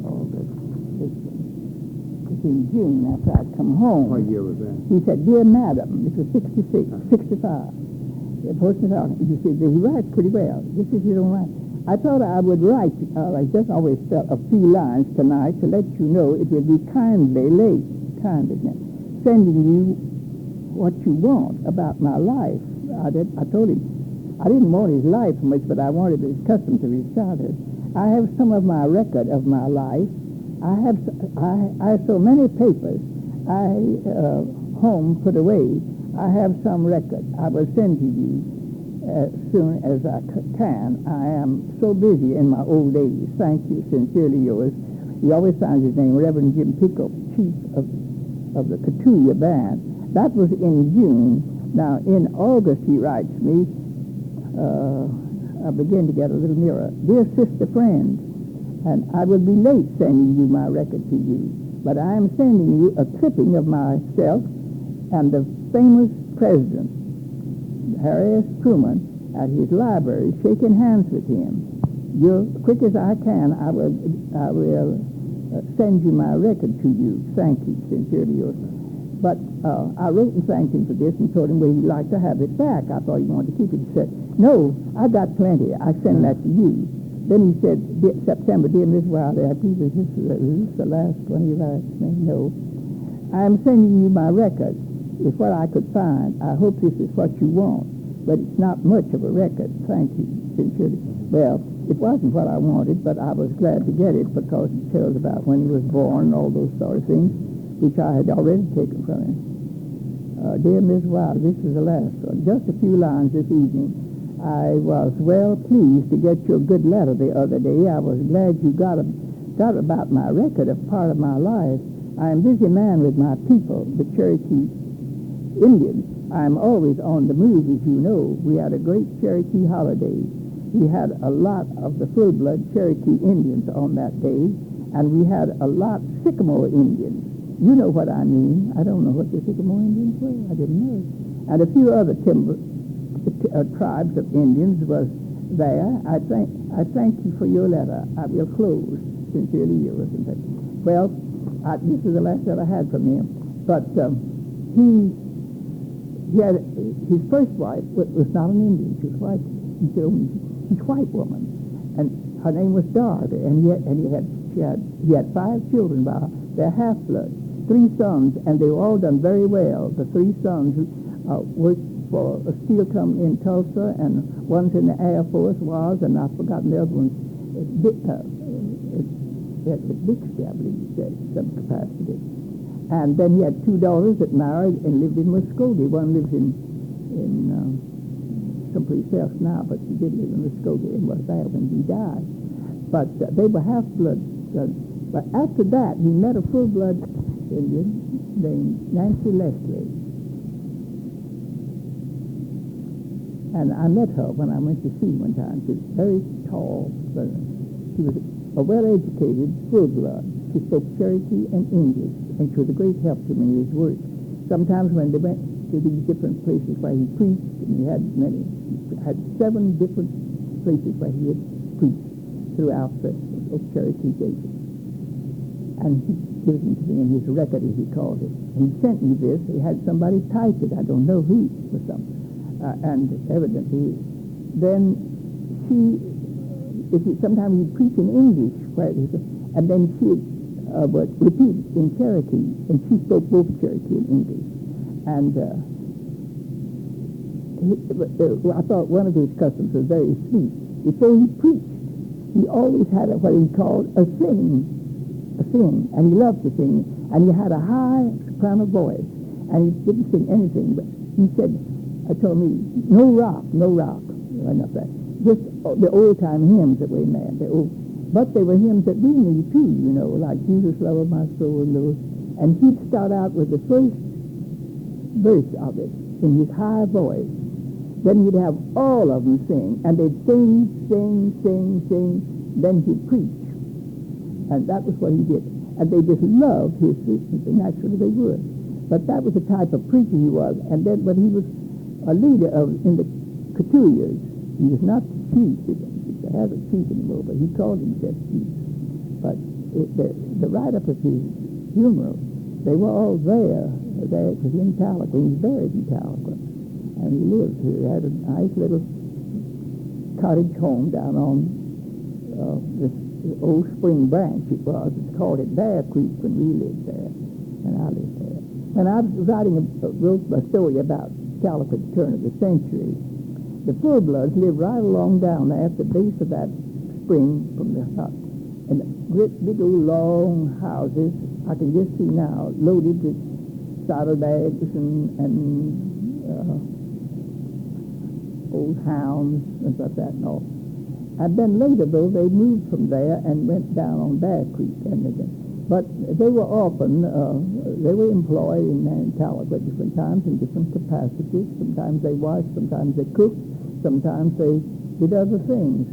August. This one. It's in June after I'd come home.
What year was that?
He said, Dear Madam, it was 65. The person talking, you see, he writes pretty well. This is his own writing. I thought I would write, I just always felt a few lines tonight to let you know it will be kindly late, sending you what you want about my life. I told him, I didn't want his life much, but I wanted his customs of his childhood. I have some of my record of my life. I have so many papers home put away. I have some record. I will send to you as soon as I can. I am so busy in my old age. Thank you, sincerely yours. He always signs his name, Reverend Jim Pickup, chief of the Catulia band. That was in June. Now, in August, he writes me, I begin to get a little nearer. Dear sister friend, and I will be late sending you my record to you, but I am sending you a clipping of myself and the famous president, Harry S. Truman, at his library, shaking hands with him. Quick as I can, I will send you my record to you. Thank you, sincerely yours. But I wrote and thanked him for this and told him where he'd like to have it back. I thought he wanted to keep it. He said, no, I got plenty. I send that to you. Then he said, September, dear Miss Wiley, I believe this is the last one he writes me. No. I am sending you my record. It's what I could find. I hope this is what you want. But it's not much of a record. Thank you, sincerely. Well, It wasn't what I wanted, but I was glad to get it because it tells about when he was born, all those sort of things, which I had already taken from him. Dear Miss Wiley, this is the last one. Just a few lines this evening. I was well pleased to get your good letter the other day. I was glad you got about my record of part of my life. I am a busy man with my people, the Cherokee Indians. I am always on the move, as you know. We had a great Cherokee holiday. We had a lot of the full-blood Cherokee Indians on that day, and we had a lot Sycamore Indians. You know what I mean. I don't know what the Sycamore Indians were. I didn't know. And a few other tribes of Indians was there. I thank you for your letter. I will close. Sincerely yours. Well, this is the last letter I had from him. But he had his first wife was not an Indian. She was white. He said, she's a white woman, and her name was Darby. And he had 5 children by their half-blood, 3 sons, and they were all done very well. The 3 sons worked for a steel company in Tulsa, and one's in the Air Force and I've forgotten the other one's at Bixby, I believe he said, some capacity. And then he had 2 daughters that married and lived in Muskogee. One lives in someplace else now, but she did live in Muskogee and was there when he died. But they were half-blood. But after that, he met a full-blood Indian named Nancy Leslie. And I met her when I went to see one time. She was very tall. She was a well-educated full-blood. She spoke Cherokee and English, and she was a great help to me in his work. Sometimes when they went to these different places where he preached, and he had 7 different places where he had preached throughout the Cherokee Nation. And he gives them to me in his record, as he calls it. And he sent me this. He had somebody type it. I don't know who or something. And evidently, then sometimes he'd preach in English, and then she would repeat in Cherokee, and she spoke both Cherokee and English. And I thought one of his customs was very sweet. Before he preached, he always had what he called a sing, and he loved to sing, and he had a high soprano voice, and he didn't sing anything, but he said, told me, no rock, enough that. Just the old-time hymns that we made. But they were hymns that we knew, too, you know, like Jesus, Love of My Soul, and those. And he'd start out with the first verse of it in his high voice. Then he'd have all of them sing, and they'd sing. Then he'd preach. And that was what he did. And they just loved his preaching, and naturally they would. But that was the type of preacher he was. And then when he was a leader in the couturiers, he was not the chief. He hasn't chief anymore, but he called himself chief. But the write-up of his funeral, they were all there. It was in Tahlequah. He was buried in Tahlequah. And he lived here. He had a nice little cottage home down on this old spring branch it was. It's called it Bear Creek when we lived there. And I lived there. And I was writing a story about Tahlequah at the turn of the century. The full-bloods lived right along down there at the base of that spring from the hut. And the great big old long houses, I can just see now, loaded with saddlebags and old hounds and stuff like that and all. And then later, though, they moved from there and went down on Bear Creek. But they were often, they were employed in Tahlequah at different times in different capacities. Sometimes they washed, sometimes they cooked, sometimes they did other things.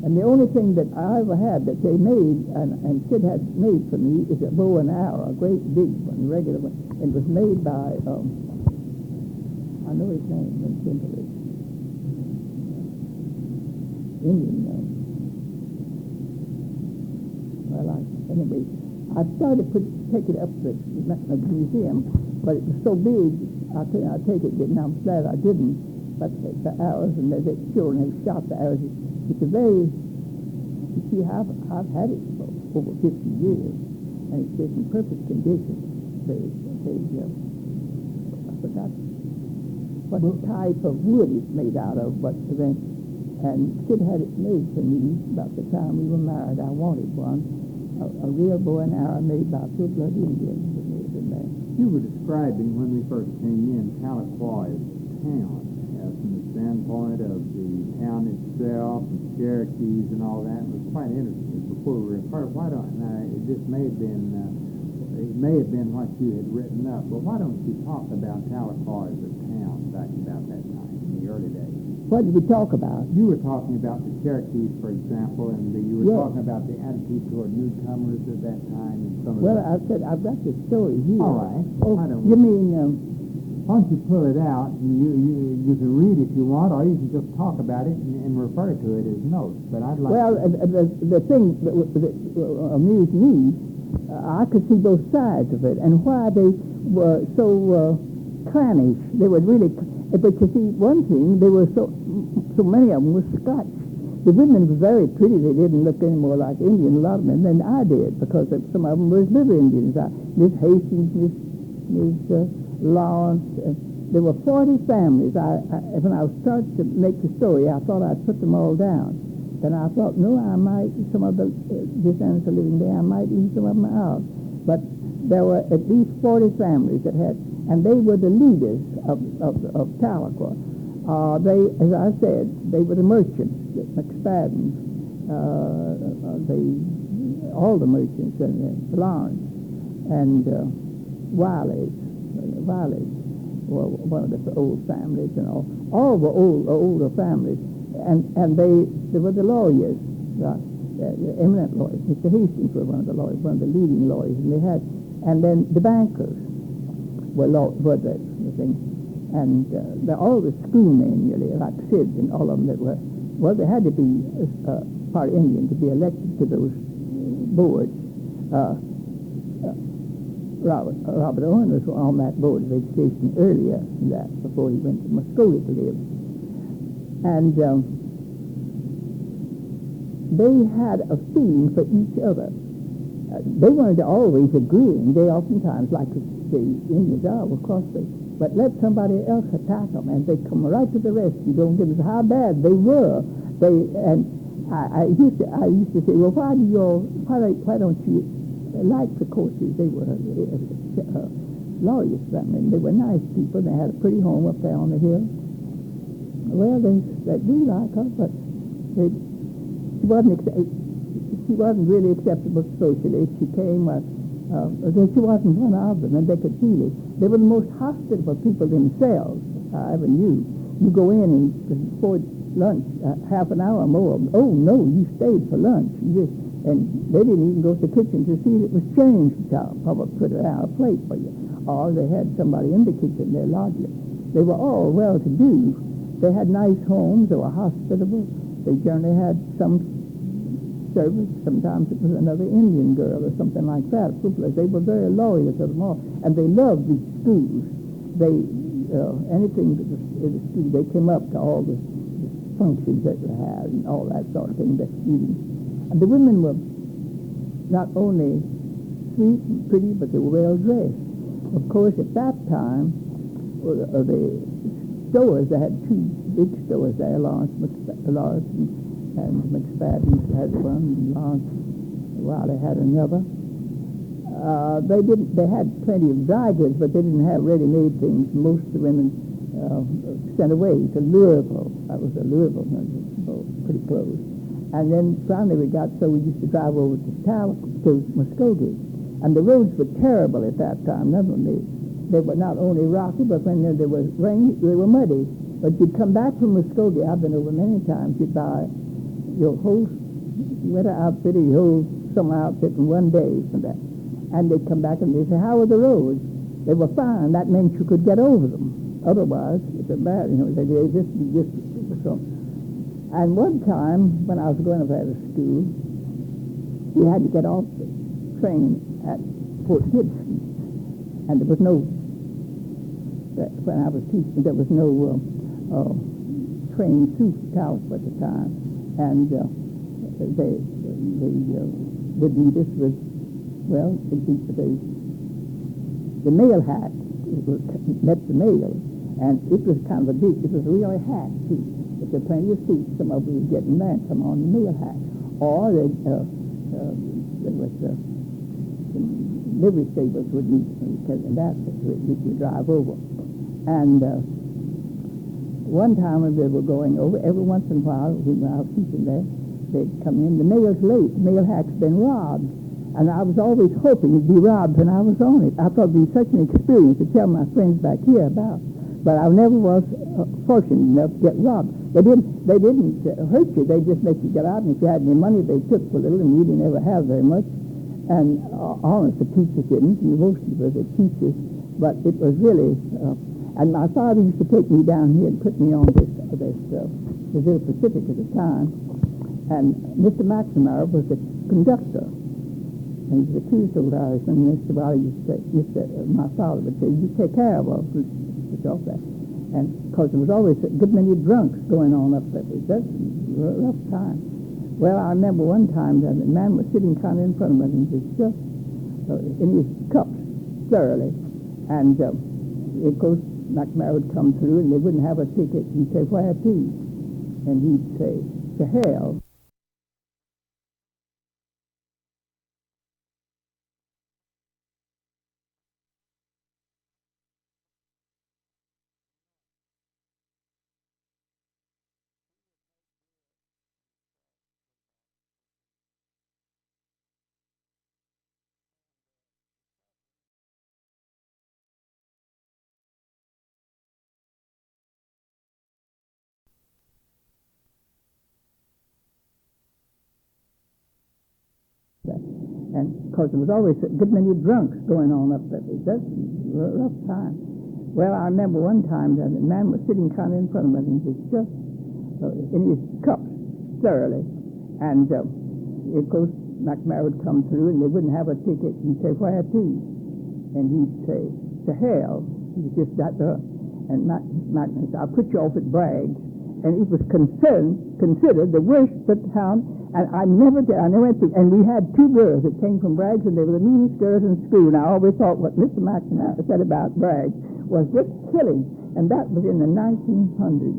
And the only thing that I ever had that they made, and Sid had made for me, is a bow and arrow, a great big one, regular one. It was made by, I know his name, Indian name. Well, anyway, I started to take it up to the museum, but it was so big, I take it, and I'm glad I didn't. But the arrows, and the children have shot the arrows. It's a very, you see, I've had it for over 50 years, and it's just in perfect condition. I forgot what type of wood it's made out of, but then, And Sid had it made for me about the time we were married. I wanted one, a real bow and arrow made by full-blood Indians.
You were describing when we first came in Tahlequah as a town, from the standpoint of the town itself, the Cherokees and all that. It was quite interesting. Before we were apart, why don't this may have been what you had written up, but why don't you talk about Tahlequah as a town back about that time in the early days?
What did we talk about?
You were talking about the Cherokees, for example, and you were
Yes.
talking about the attitude toward newcomers at that time and some of
Well,
that.
I said, I've got the story here.
All right.
Oh,
Why don't
you
we-
mean,
Why don't you pull it out, and you can read if you want, or you can just talk about it and refer to it as notes. But I'd like
well, the thing that amused me, I could see both sides of it, and why they were so clannish. They were really, but you see, one thing, they were so many of them were Scotch. The women were very pretty. They didn't look any more like Indian, a lot of them, than I did, because some of them were liver Indians. Miss Hastings, Miss Lawrence. There were 40 families. When I started to make the story, I thought I'd put them all down. Then I thought, no, I might, some of the descendants are living there, I might leave some of them out. But there were at least 40 families that had, and they were the leaders of Tahlequah. They, as I said, they were the merchants, the McSpaddens, all the merchants, and Lawrence, and Wiley were one of the old families, and all were older families, and they were the lawyers, the eminent lawyers. Mr. Hastings was one of the lawyers, one of the leading lawyers, and then the bankers were the thing, and all the schoolmen, nearly like Sid and all of them that were, well, they had to be part Indian to be elected to those boards. Robert Owen was on that board of education earlier than that, before he went to Muskogee to live. And they had a feeling for each other. They weren't always agreeing. They oftentimes, like the Indians are, of course, but let somebody else attack them, and they come right to the rescue. Don't give us how bad they were. I used to say, well, why don't you like the courses? They were lawyers, I mean, they were nice people. They had a pretty home up there on the hill. Well, they do like her, but she wasn't really acceptable socially. She came, she wasn't one of them, and they could feel it. They were the most hospitable people themselves I ever knew. You go in and before lunch, half an hour or more, oh no, you stayed for lunch. And they didn't even go to the kitchen to see it was changed. Papa put it out a plate for you. Or they had somebody in the kitchen, their lodger. They were all well-to-do. They had nice homes. They were hospitable. They generally had some service. Sometimes it was another Indian girl or something like that. They were very loyal to them all. And they loved these schools. Anything that was in the school, they came up to all the functions that they had and all that sort of thing. And the women were not only sweet and pretty, but they were well-dressed. Of course, at that time, the stores, they had two big stores there, Lawrence and McSpadden had one, and Lawrence Wiley had another. They had plenty of dry goods, but they didn't have ready-made things. Most of the women sent away to Louisville. That was Louisville, pretty close. And then finally we used to drive over to Muskogee. And the roads were terrible at that time. They were not only rocky, but when there was rain, they were muddy. But you'd come back from Muskogee, I've been over many times, you'd buy your whole winter outfit or your whole summer outfit in one day from that. And they'd come back and they'd say, how were the roads? They were fine. That meant you could get over them. Otherwise, it's a bad, they just so. And one time, when I was going up out of school, we had to get off the train at Fort Gibson. And there was when I was teaching, there was no train through Tahlequah at the time. And they would meet us with, well, the mail hack met the mail. And it was kind of it was really a hack, too. But there were plenty of seats. Some of them were getting there, some on the mail hack. Or there was some livery stables would be and that we could drive over. And one time when we were going over, every once in a while, when I was teaching there, they'd come in, the mail's late, the mail hack's been robbed. And I was always hoping it'd be robbed when I was on it. I thought it'd be such an experience to tell my friends back here about. But I never was fortunate enough to get robbed. They didn't hurt you. They just let you get out. And if you had any money, they took a little, and we didn't ever have very much. And honest, the teachers didn't. Mostly were the teachers. But it was really... and my father used to take me down here and put me on this Brazil Pacific at the time. And Mr. McNamara was the conductor. And he was a cute old Irishman. Mr. Wiley my father would say, you take care of us. Off that. And because there was always a good many drunks going on up there. That's a rough time. Well, I remember one time that a man was sitting kind of in front of me, and he was just in his cups thoroughly. And of course, McNamara would come through, and they wouldn't have a ticket. He'd say, where to? And he'd say, to hell. And because there was always a good many drunks going on up there. That's a rough time. Well, I remember one time that a man was sitting kind of in front of me, and he was just in his cups thoroughly. And of course, McNamara would come through, and they wouldn't have a ticket. He'd say, where to? And he'd say, to hell. He just got there. And McNamara said, I'll put you off at Bragg's. And it was considered the worst town. And I never went to, and we had two girls that came from Bragg's, and they were the meanest girls in school. And I always thought what Mr. McNamara said about Bragg's was just killing. And that was in the 1900s,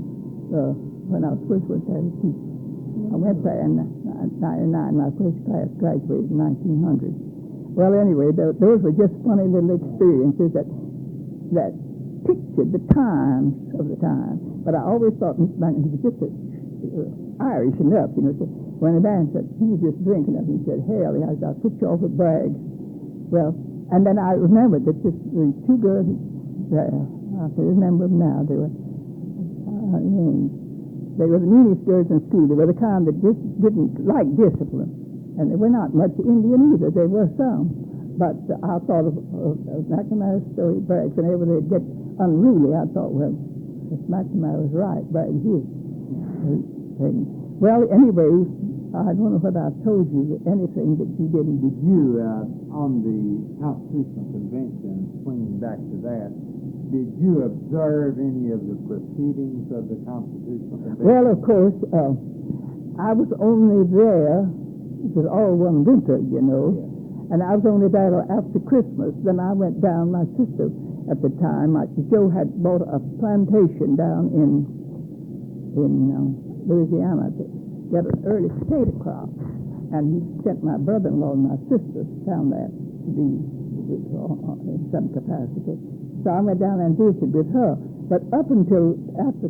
when I first went there to teach. I went there in 1999, my first class graduated in 1900. Well, anyway, those were just funny little experiences that pictured the times of the time. But I always thought Mr. McNamara was just Irish enough, you know. When the man said, he was just drinking, and he said, hell, I'll put you off at Bragg's. Well, and then I remembered that there were two girls there. I can remember them now. They were the meanest girls in school. They were the kind that just didn't like discipline. And they were not much Indian either. They were some. But I thought of McNamara's story at Bragg's. Whenever they'd get unruly, I thought, well, if McNamara was right, Bragg's is. Well, anyway, I don't know whether I told you anything that you didn't do.
Did you, on the Constitutional Convention, swinging back to that, did you observe any of the proceedings of the Constitutional Convention?
Well, of course, I was only there, it was all one winter, you know, and I was only there after Christmas. Then I went down, my sister at the time, Joe had bought a plantation down in Louisiana to get an early potato crop, and he sent my brother-in-law and my sister down there to be in some capacity. So I went down and visited with her. But up until after,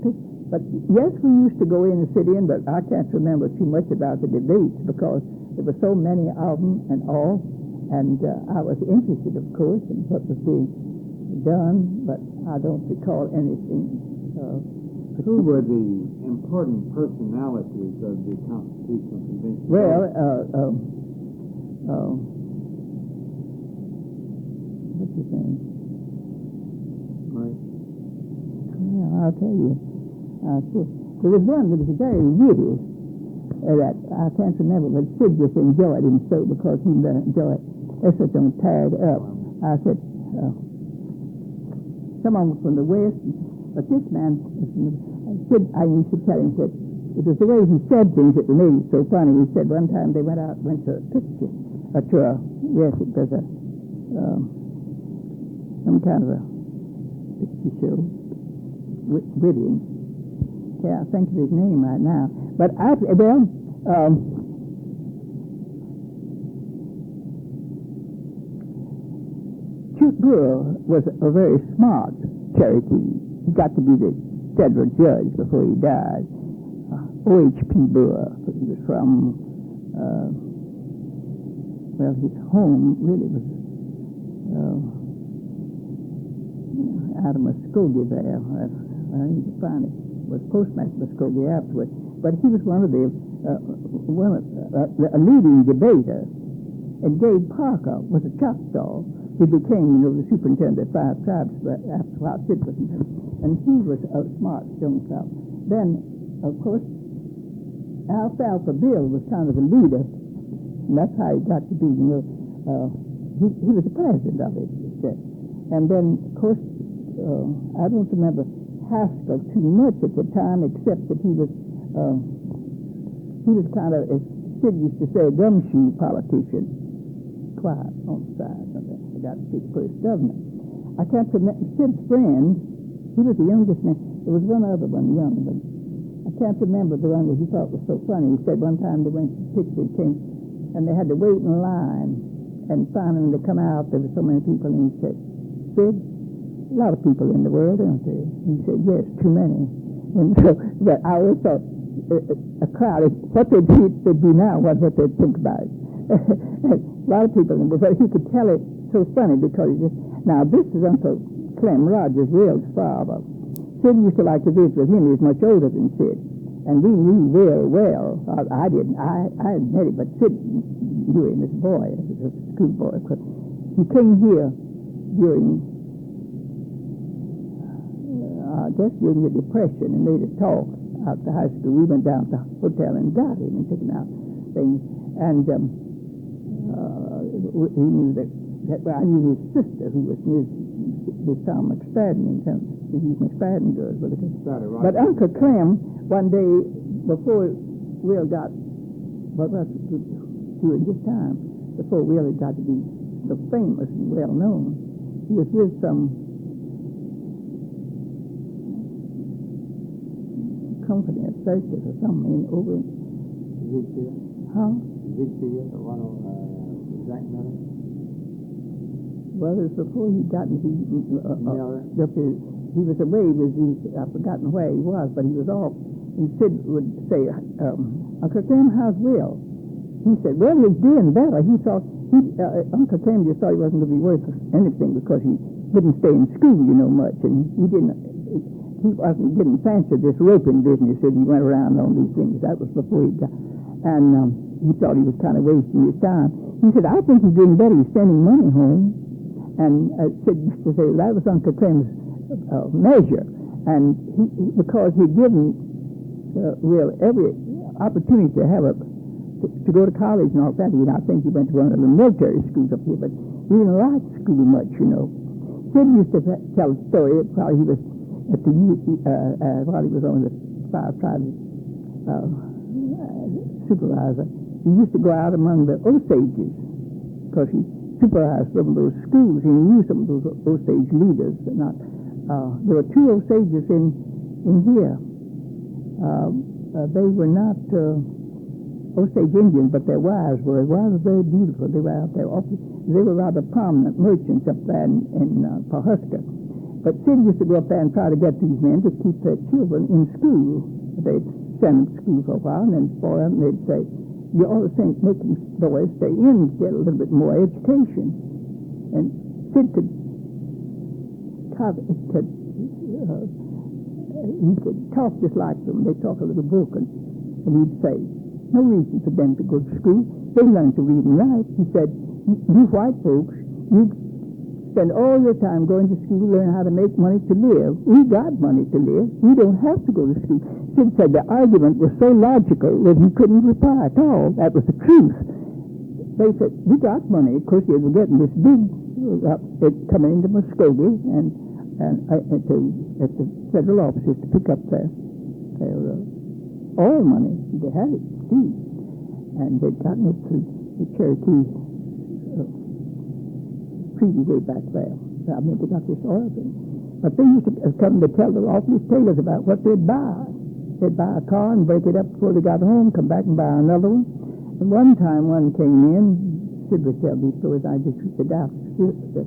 but yes, we used to go in and sit in, but I can't remember too much about the debates because there were so many of them and all, and I was interested, of course, in what was being done, but I don't recall anything.
Who were the important personalities of the Constitutional Convention?
Well, what's his name?
Right.
Yeah, I'll tell you. There was one that was very witty that I can't remember, but Sid just enjoyed him so because he enjoyed it. That's what don't tear it up. I said, someone was from the West, but this man, I used to tell him that it was the way he said things that made it so funny. He said one time they went to a picture, it was some kind of a picture show, witty. can't think of his name right now. But Chief Brewer was a very smart Cherokee. He got to be the federal judge before he died. O.H.P. Brewer. He was from, his home really was out of Muskogee there. He finally was postmaster of Muskogee afterwards. But he was one of the a leading debater. And Gabe Parker was a Choctaw who became, the superintendent of 5 tribes after while Sid was in. And he was a smart young fellow. Then, of course, Alfalfa Bill was kind of a leader. And that's how he got to be, he was the president of it. And then, of course, I don't remember Haskell too much at the time, except that he was kind of, as Sid used to say, a gumshoe politician. Quiet on the side of that. I got to be the first governor. I can't remember Sid's friend. He was the youngest man. There was one other one, young, but I can't remember the one that he thought was so funny. He said one time they went to the picture, came, and they had to wait in line, and finally they come out. There were so many people, and he said, "Sid, a lot of people in the world, aren't there?" He said, "Yes, too many." And so, but I always thought a crowd, what they'd do now was what they'd think about it. A lot of people, but he could tell it so funny because he just. Now this is Uncle Clem Rogers, Will's father. Sid used to like to visit with him. He was much older than Sid, and we knew Will well. I didn't. I hadn't met him, but Sid knew him as a boy, as a schoolboy. He came here during, I guess during the Depression, and made a talk out to high school. We went down to the hotel and got him and took him out things, and. He knew that I knew his sister, who was Miss Tom McSpadden, Mrs. McSpadden girls. But Uncle Clem, one day before Will got, during this time, before Will had got to be so famous and well known, he was with some company of circus or something over in
Ziegfeld?
Huh?
Ziegfeld, or one of Jack Miller?
Well, it was before he got to be
Miller.
He was away with I've forgotten where he was, but he was off. And Sid would say, "Uncle Clem, how's Will?" He said, "Well, he's doing better." He thought Uncle Clem just thought he wasn't going to be worth anything because he didn't stay in school, much, and he didn't fancy this roping business that he went around on these things. That was before he got, and he thought he was kind of wasting his time. He said, "I think he's doing better. He's sending money home." And Sid used to say that was Uncle Clem's measure, and because he'd given Will every opportunity to have to go to college and all that. I think he went to one of the military schools up here, but he didn't like school much, Sid used to tell a story while he was at the while he was on the 5 tribes supervisor. He used to go out among the Osages because he supervised some of those schools. He knew some of those Osage leaders. There were 2 Osages in here. They were not Osage Indians, but their wives were. Their wives were very beautiful. They were out there. They were rather prominent merchants up there in Pawhuska. But Sid used to go up there and try to get these men to keep their children in school. They'd send them to school for a while, and then for them they'd say, "You ought to think making boys stay in to get a little bit more education." And Sid could talk just like them. They talk a little broken. And he'd say, "No reason for them to go to school. They learn to read and write." He said, "You white folks, you spend all your time going to school, learn how to make money to live. We got money to live. We don't have to go to school." Sid said the argument was so logical that he couldn't reply at all. That was the truth. They said, "We got money." Of course, they were getting this big coming into Muskogee and at the federal offices to pick up their oil money. They had it too, and they'd gotten it through the Cherokee treaty way back there. I mean, they got this oil thing. But they used to come to tell the office tailors about what they'd buy. They'd buy a car and break it up before they got home, come back and buy another one. And one time one came in, Sid would tell these stories, I just doubt the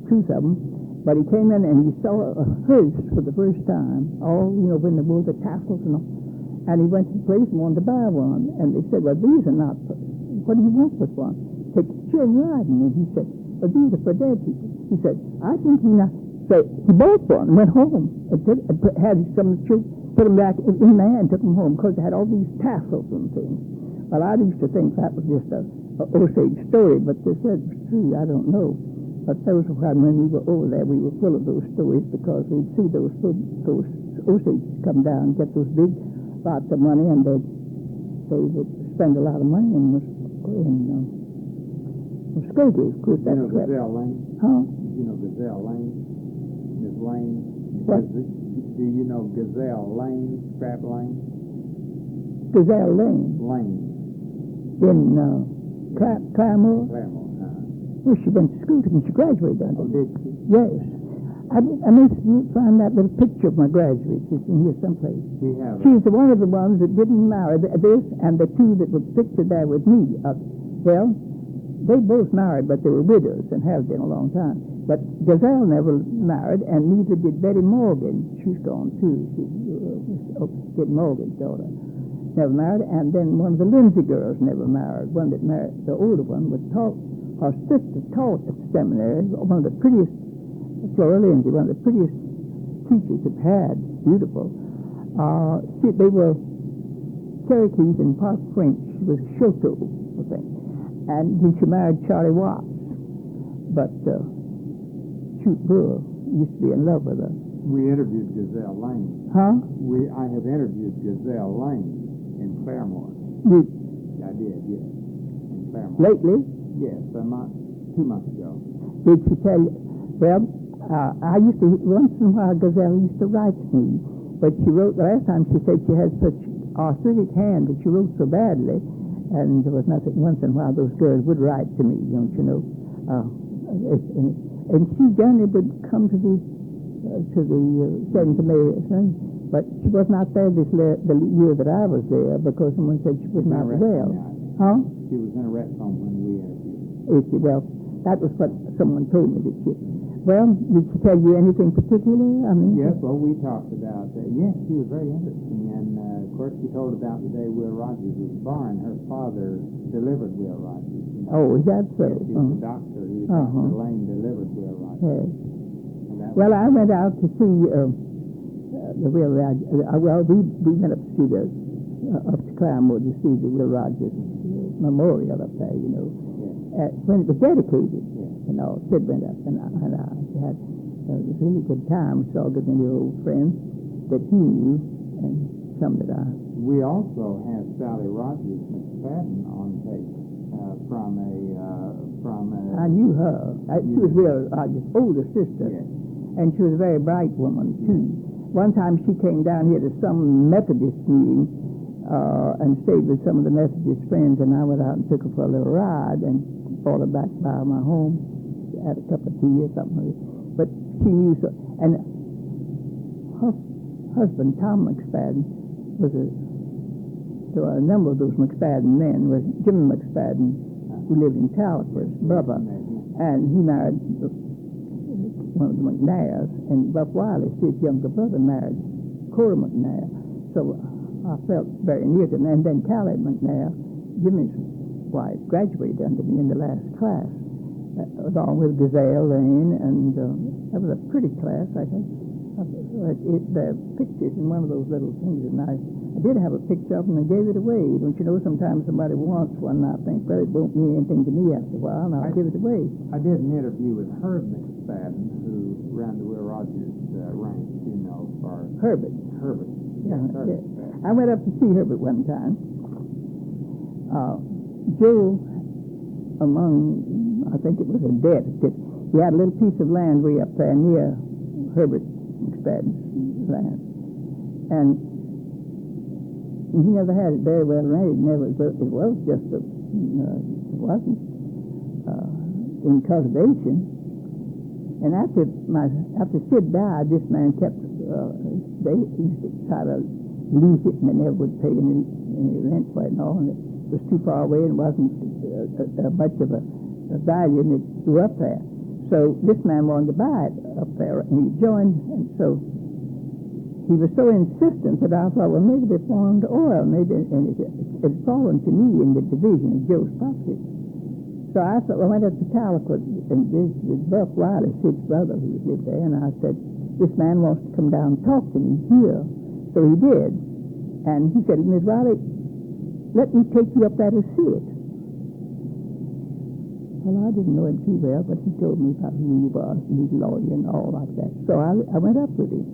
truth of them, but he came in and he saw a hearse for the first time, all, when they wore the tassels and all. And he went to the place and wanted to buy one. And they said, well, these are not, what do you want with one? Take children riding. And he said, well, these are for dead people. He said, I think he not. So he bought one and went home and had some children, put them back in there and took them home because they had all these tassels and things. Well, I used to think that was just a Osage story, but they said it was true. I don't know. But those were when we were over there, we were full of those stories because we'd see those Osage come down and get those big lots of money, and they would spend a lot of money in Muskogee. Of course, that's
Gazelle Lane?
Huh?
You know Gazelle Lane? Ms. Lane?
What?
Do you know Gazelle Lane, Scrap Lane?
Gazelle Lane.
Lane.
In Claremore?
Claremore,
Well, she went to school and she graduated under
Oh, did she?
Yes. I must find that little picture of my graduates. It's in here someplace.
We have
She's one of the ones that didn't marry. This and the two that were pictured there with me. Well, they both married, but they were widows and have been a long time. But Gazelle never married, and neither did Betty Morgan. She's gone, too. She's Kid Morgan's daughter. Never married. And then one of the Lindsay girls never married. One that married, the older one, was taught, her sister taught at the seminary, one of the prettiest, Flora Lindsay, one of the prettiest teachers have had, beautiful. They were Cherokees and part French. She was Shoto, I think. And then she married Charlie Watts. But cute girl, used to be in love with her.
We interviewed Gazelle Lane.
Huh?
I have interviewed Gazelle Lane in Claremore. I did, yes. In Claremore.
Lately?
Yes, 2 months ago.
Did she tell you? Well, I used to, once in a while, Gazelle used to write to me. But she wrote, the last time she said she had such arthritic hand that she wrote so badly, and there was nothing, once in a while those girls would write to me, don't you know. And she generally would come to the St. Mary's, but she was not there the year that I was there because someone said she was not well. Huh?
She was in a rest home when we interviewed.
Well, that was what someone told me that she. Well, did she tell you anything particular? I mean,
yes. Well, we talked about that. Yes, she was very interesting, and of course, she told about the day Will Rogers was born. Her father delivered Will Rogers.
Oh, is that so?
Yes, he was a doctor. Dr. Lane delivered Will Rogers.
Yes. Well, I went out to see the Will Rogers. We went up to see up to Claremore to see the Will Rogers memorial up there, you know. Yes. When it was dedicated, yes. Sid went up, and I had a really good time. We saw a good many old friends that he knew, and some that I.
We also have Sally Rogers McSpadden on tape from a.
I knew her. She was Will Rogers' older sister,
yes.
And she was a very bright woman too. One time she came down here to some Methodist meeting and stayed with some of the Methodist friends, and I went out and took her for a little ride and brought her back by my home. She had a cup of tea or something. But she knew so. And her husband, Tom McSpadden, there were a number of those McSpadden men. Was Jim McSpadden, who lived in Talbot, was brother, and he married one of the McNairs, and Buff Wiley, his younger brother, married Cora McNair. So I felt very near to them. And then Callie McNair, Jimmy's wife, graduated under me in the last class, along with Gazelle Lane, and that was a pretty class, I think. The pictures in one of those little things, and I did have a picture of them and gave it away. Don't you know, sometimes somebody wants one, and I think, well, it won't mean anything to me after a while, and I'll give it away.
I did an interview with Herb McSpadden, who ran the Will Rogers ranch, for...
Herbert. Yeah. I went up to see Herbert one time. Joe, I think it was a debt, he had a little piece of land way up there near Herbert McSpadden's land. And he never had it very well raised. It was just it wasn't in cultivation. And after Sid died, this man kept, they used to try to lease it, and they never would pay any rent for it and all, and it was too far away and wasn't much of a value, and it grew up there. So this man wanted to buy it up there, and he joined, and so he was so insistent that I thought, well, maybe they formed oil, maybe, and it had fallen to me in the division of Joe's property. So I thought, well, I went up to Calicut, and this Buck Wiley, Sid's brother, who lived there, and I said, this man wants to come down and talk to me here. So he did. And he said, Miss Wiley, let me take you up there to see it. Well, I didn't know him too well, but he told me about who he was, and he's a lawyer and all like that. So I went up with him.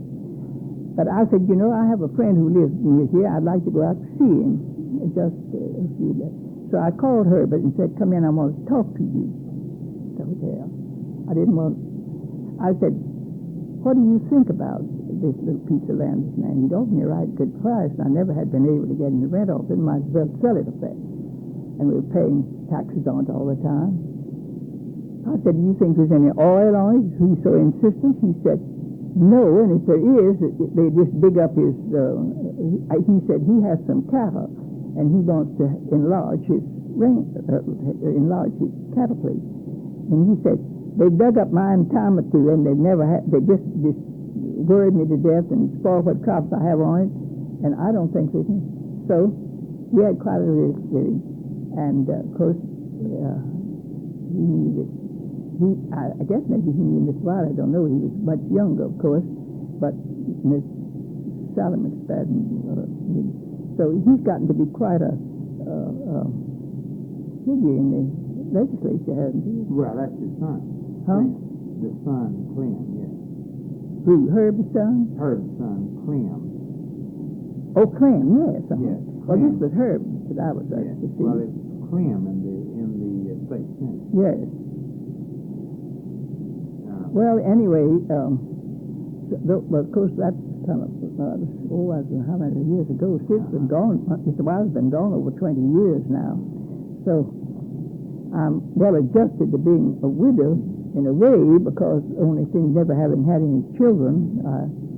But I said, you know, I have a friend who lives near here. I'd like to go out to see him. Just a few days. So I called Herbert and said, come in, I want to talk to you at the hotel. I said, what do you think about this little piece of land, this man? He'd offered me a right good price, and I never had been able to get any rent off it. Might as well sell it up there. And we were paying taxes on it all the time. I said, do you think there's any oil on it? He's so insistent. He said, no, and if there is, they just dig up his, he said he has some cattle, and he wants to enlarge his cattle place. And he said, they dug up mine time or two, and they just worried me to death and spoiled what crops I have on it, and I don't think they can. So we had quite a risk with him, and of course, he knew that I guess maybe he knew Miss Wiley, I don't know, he was much younger, of course, but Miss Sally McSpadden, so he's gotten to be quite a figure in the legislature, hasn't he?
Well, that's his son.
Huh?
Clem. The son, Clem, yes.
Who, Herb's son?
Herb's son, Clem.
Oh, Clem, yes.
Yes.
Well, this
Clem.
was Herb that I was
Yes.
to see.
Well, it's Clem in the state senate.
Yes. Well, anyway, of course, that's kind of, I don't know how many years ago. Sid's been gone, Mr. Wiley's been gone over 20 years now. So I'm well adjusted to being a widow in a way, because only thing never having had any children,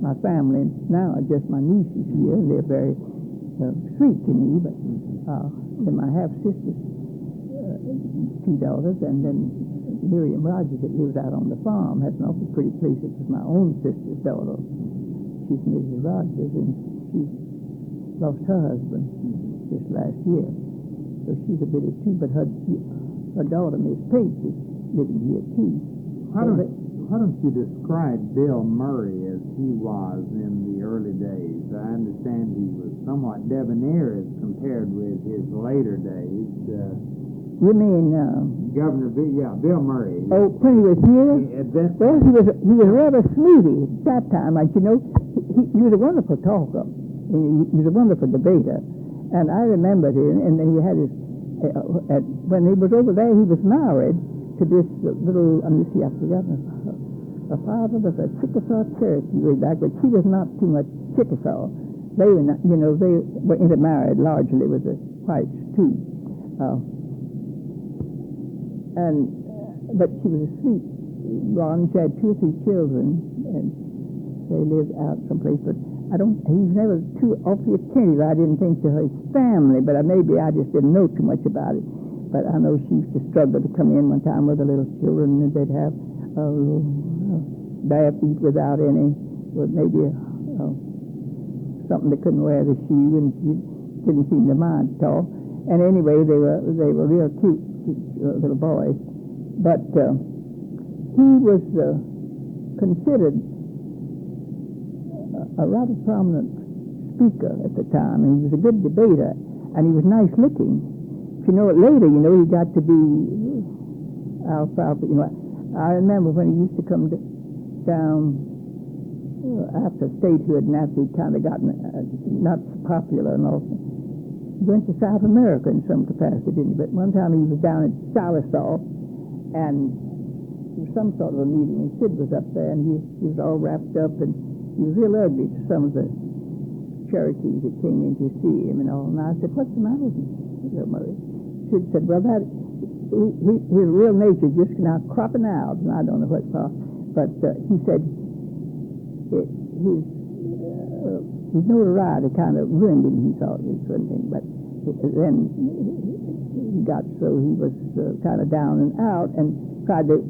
my family now are just my nieces here. They're very sweet to me, but then my half-sisters, 2 daughters, and then Miriam Rogers that lives out on the farm has an awfully pretty place. It was my own sister's daughter. She's Mrs. Rogers, and she lost her husband this last year. So she's a bit of too, but her daughter, Miss Page, is living here too.
Why don't you describe Bill Murray as he was in the early days? I understand he was somewhat debonair as compared with his later days.
You mean
Bill Murray.
Oh, when he was here? Well, he was rather smoothie at that time. Like, you know, he was a wonderful talker. He was a wonderful debater. And I remembered him, and then he had his, when he was over there, he was married to this little, I forgot her father was a Chickasaw Cherokee way back, but she was not too much Chickasaw. They were not, they were intermarried largely with the whites too. But she was a sweet blonde. She had 2 or 3 children, and they lived out someplace. But he was never too awfully attentive, I didn't think, to his family, but maybe I just didn't know too much about it. But I know she used to struggle to come in one time with the little children, and they'd have bare feet without any, with maybe something they couldn't wear the shoe, and she didn't seem to mind at all. And anyway, they were real cute little boys. But he was considered a rather prominent speaker at the time, and he was a good debater, and he was nice looking. Later, he got to be alfalfa. I remember when he used to come down after statehood, and after he kind of got not so popular and all. He went to South America in some capacity, didn't he? But one time he was down at Salisaw, and there was some sort of a meeting, and Sid was up there, and he was all wrapped up, and he was real ugly to some of the Cherokees that came in to see him and all. And I said, what's the matter with you, Murray? Sid said, well, his real nature just now cropping out, and I don't know what for. But he said his his notoriety kind of ruined him, he thought, this sort of thing. But then he got so he was kind of down and out and tried to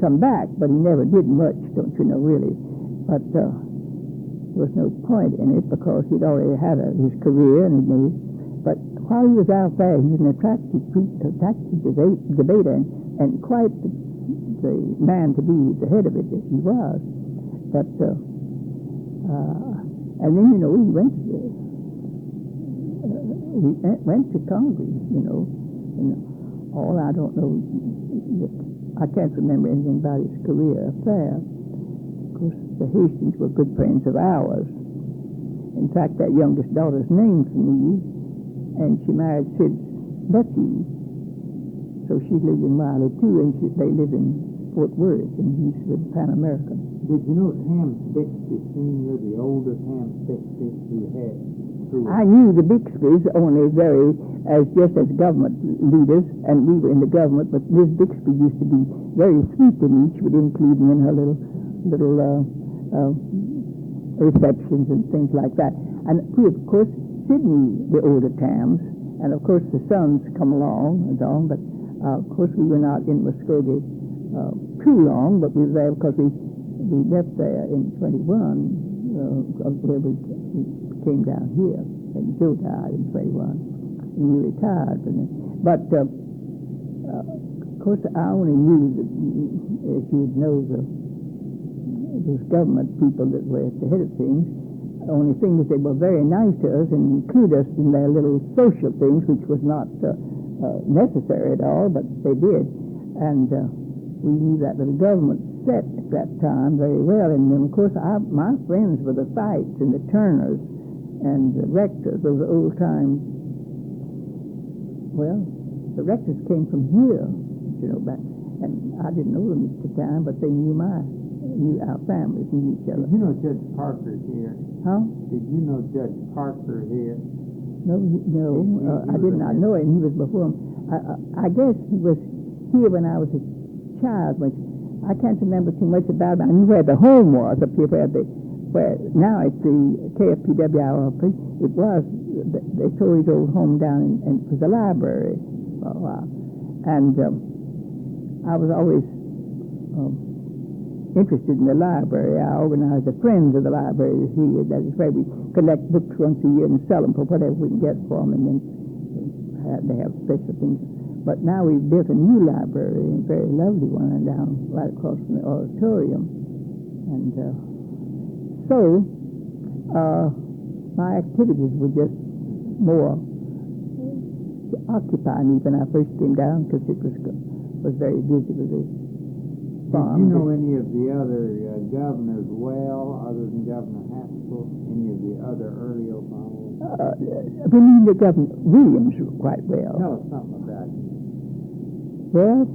come back, but he never did much, don't you know, really. But there was no point in it because he'd already had his career, and he'd made. But while he was out there, he was an attractive debater, and quite the man to be the head of it that he was. But and then, you know, he went to Congress, you know, and all I don't know, I can't remember anything about his career up there. Of course, the Hastings were good friends of ours. In fact, that youngest daughter's named for me, and she married Sid's nephew. So she lived in Wiley too, and they live in Fort Worth, and he's with Pan American.
Did you know Ham Bixby Sr., the older Ham Bixby,
I knew the Bixbys only just as government leaders, and we were in the government, but Miss Bixby used to be very sweet to me. She would include me in her little receptions and things like that. And we, of course, Sydney, the older Tams, and of course the sons come along and on, but of course we were not in Muskogee too long, but we were there because we left there in 21, where we came down here, and Joe died in 21, and we retired. But of course I only knew that, as you know, those government people that were at the head of things. The only thing is they were very nice to us and include us in their little social things, which was not necessary at all, but they did. And we knew that little government set at that time very well. And then, of course, my friends were the Fights and the Turners and the Rectors, those old-time. Well, the Rectors came from here, you know, back. And I didn't know them at the time, but they knew our families, knew each other.
Did you know Judge Parker here?
Huh?
Did you know Judge Parker here?
No, I did not know him. He was before him. I guess he was here when I was a child, but I can't remember too much about him. I knew where the home was up here, where now it's the KFPWIP. It was, they tore his old home down, and it was a library for a while. And I was always interested in the library. I organized the Friends of the Library here. That is where we collect books once a year and sell them for whatever we can get for them, and then they have special things. But now we've built a new library, a very lovely one, down right across from the auditorium. And so my activities were just more to occupy me when I first came down, because it was very busy with the farm.
Did you know any of the other governors well, other than Governor Haskell? Any of the other early Oklahoma?
We mean the Governor Williams quite well.
Tell us something about him.
Well,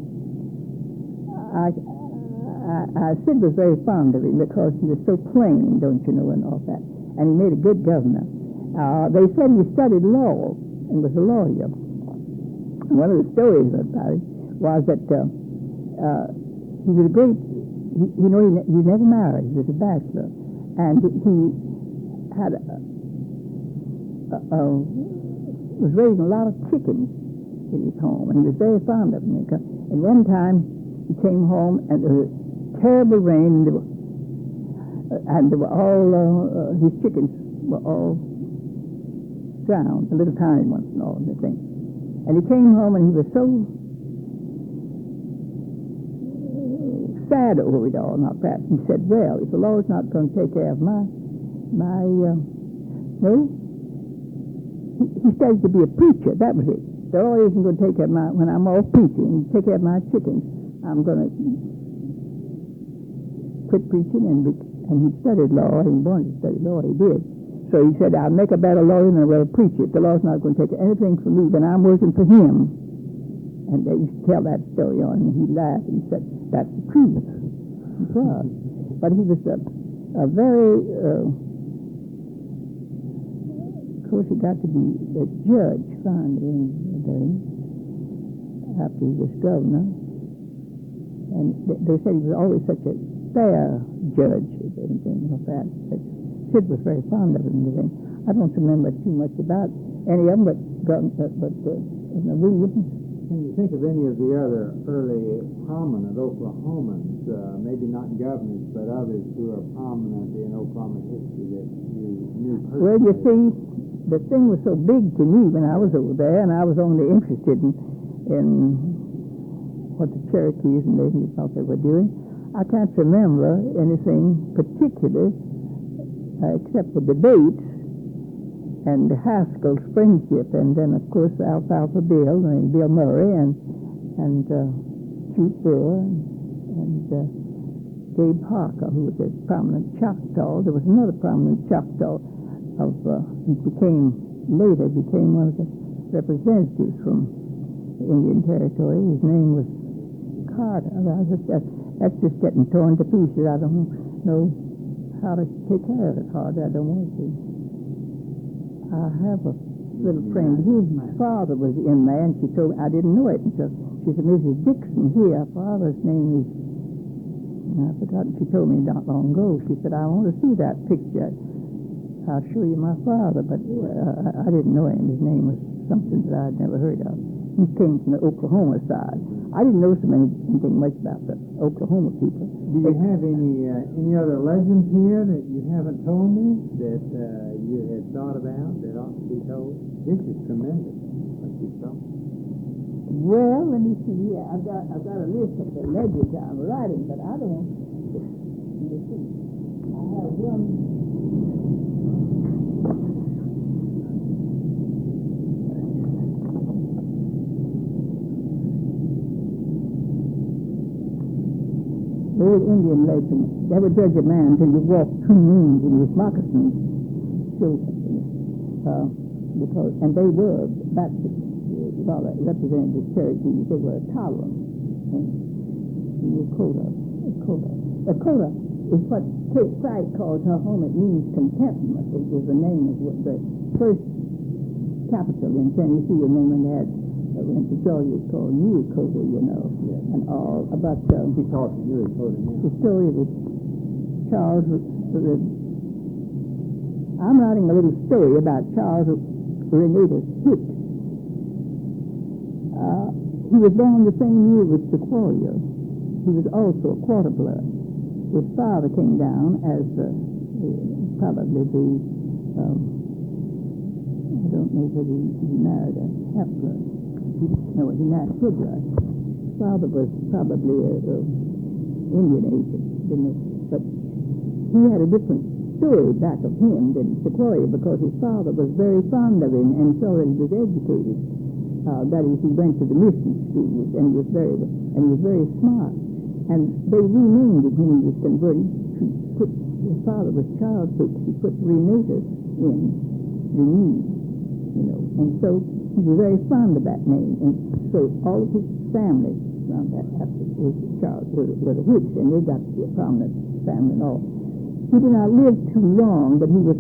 Sid was very fond of him because he was so plain, don't you know, and all that. And he made a good governor. They said he studied law and was a lawyer. And one of the stories about it was that he was a great, he never married. He was a bachelor. And he had was raising a lot of chickens in his home, and he was very fond of them. And one time he came home, and there was terrible rain, and they were all his chickens were all drowned, the little tiny ones and all the things. And he came home, and he was so sad over it all. Not perhaps he said, "Well, if the Lord's not going to take care of my no." He studied to be a preacher. That was it. The Lord isn't going to take care of when I'm off preaching, take care of my chickens. I'm going to quit preaching, and he studied law, and he wanted to study law. He did. So he said, "I'll make a better lawyer than I will preach it. The Lord's not going to take anything from me when I'm working for him." And they used to tell that story on, and he laughed and said, "That's the truth." He was. But he was a very... Of course, he got to be the judge finally after he was governor. And they said he was always such a fair judge, if anything like that. Such Sid was very fond of it and everything. I don't remember too much about any of them, but William.
Can you think of any of the other early prominent Oklahomans, maybe not governors, but others who are prominent in Oklahoma history that you knew personally?
Well, you see, the thing was so big to me when I was over there, and I was only interested in what the Cherokees and they thought they were doing. I can't remember anything particular except for debates and the Haskell's friendship, and then of course Alfalfa Bill and Bill Murray and Chief Brewer and Gabe Parker, who was a prominent Choctaw. There was another prominent Choctaw who later became one of the representatives from the Indian Territory. His name was Carter. That's just getting torn to pieces. I don't know how to take care of it, Carter. I don't want to. I have a little friend. His father was in there, and she told me, I didn't know it until she said, Mrs. Dixon here, her father's name is, I've forgotten, she told me not long ago. She said, I want to see that picture. I'll show you my father, but I didn't know him. His name was something that I'd never heard of. He came from the Oklahoma side. I didn't know anything much about the Oklahoma people.
Do you have any other legends here that you haven't told me that you had thought about that ought to be told? This is tremendous, what you saw.
Well, let me see. Yeah, I've got a list of the legends I'm writing, but I don't. Let me see. I have one. The old Indian legend, they would judge a man till you walk 2 moons in his moccasins. And they were, that's represented the Cherokees, they were tolerant. Lakota is what Kate Price calls her home. It means contentment. It was the name of the first capital in Tennessee, and then when they had went to Georgia, it's called New Dakota, and all about
He talks New Dakota now.
the story of Charles. I'm writing a little story about Charles Renatus Hick. He was born the same year with Sequoia. He was also a quarter blood. His father came down as probably the I don't know whether he married a half blood. No, he married a full blood. His father was probably a Indian agent, but he had a different story back of him than Sequoia, because his father was very fond of him and saw that he was educated. That is, he went to the mission schools and he was very smart. And they renamed him when he was converted. His father was Charles Hick. He put Renatus in renewed, and so he was very fond of that name. And so all of his family around that after was Charles were the Hicks, and they got to be a prominent family and all. He did not live too long, but he was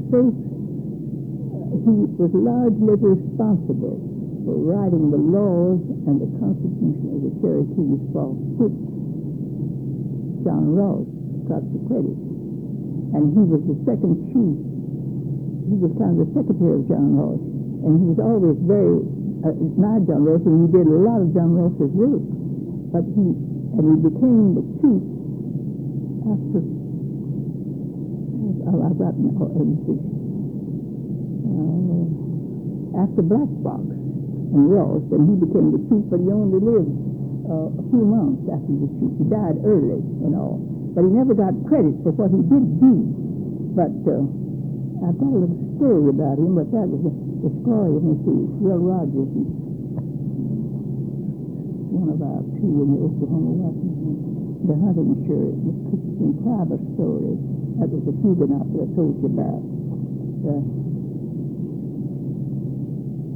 largely responsible for writing the laws and the Constitution of the Cherokees for which John Ross got the credit. And he was the second chief. He was kind of the secretary of John Ross. And he was always very admired John Ross, and he did a lot of John Ross's work. But he became the chief after Black Fox and Ross, and he became the chief, but he only lived a few months after he was chief. He died early and all. But he never got credit for what he did do. But I've got a little story about him, but that was the story of Will Rogers. He's one of our 2 in the Oklahoma Washington, the hunting shirt, the Christian Private story. That was the Huguenot that I told you about.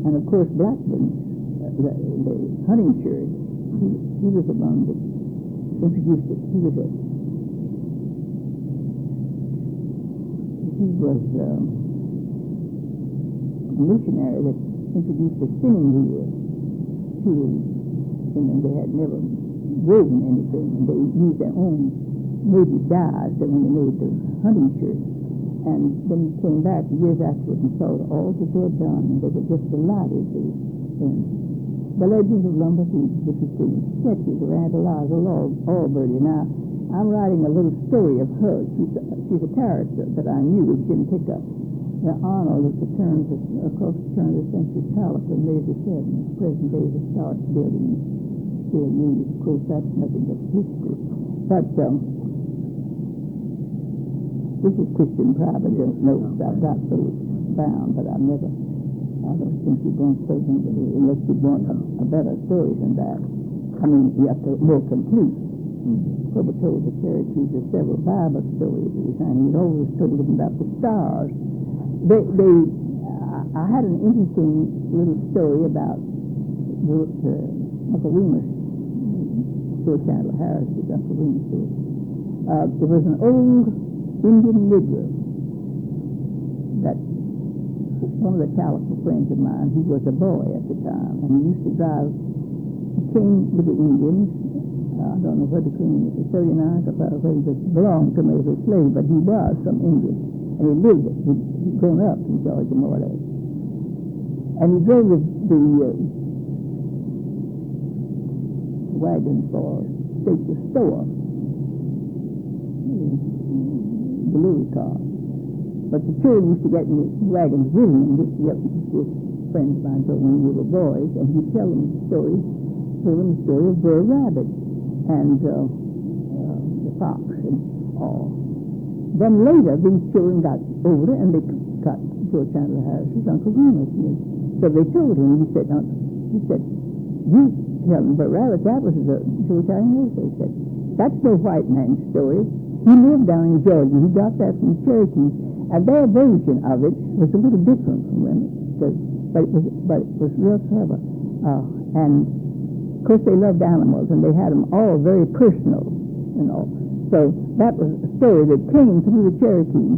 And of course, Blackburn, the hunting shirt, he was among the introduced it. He was a missionary that introduced the spinning wheel to them, and they had never woven anything, and they used their own native dyes when they made the hunting shirts. And then he came back years afterwards and saw all that they had done, and they were just delighted. The Legends of Lumber Heath, which is the sketches of Aunt Eliza Albury. Now, I'm writing a little story of her. She's a character that I knew, Jim Pickup. Arnold at the across the turn of the century tower from Laser 7, present day historic building, still used. Of course, that's nothing but history. But this is Christian private notes. I've got those bound, but I don't think you're going to show them unless you want a better story than that. I mean, you have to more complete. Probably told the Cherokees of several Bible stories, and he'd always told them about the stars. I had an interesting little story about Uncle Remus, George Chandler Harris's Uncle Remus story. There was an old Indian Negro that one of the Calico friends of mine, he was a boy at the time, and he used to drive, he came with the Indians. I don't know whether he came with the 39th or whether he belonged to me as a slave, but he was some Indian. And he lived it. He'd grown up in Georgia, more or less. And he drove the wagon for state to store, the delivery car. But the children used to get in the wagons with him. This friend of mine told me we were boys, and he'd tell them told them the story of Brer Rabbit and the fox and all. Then later, these children got older, and they got George Chandler Harris's Uncle Remus. So they told him, he said, you tell them Brer Rabbit, that was George Chandler Harris. They said, that's no white man's story. He lived down in Georgia. He got that from Cherokee. And their version of it was a little different from Remus, but it was real clever. And of course, they loved animals, and they had them all very personal, So that was a story that came through the Cherokees.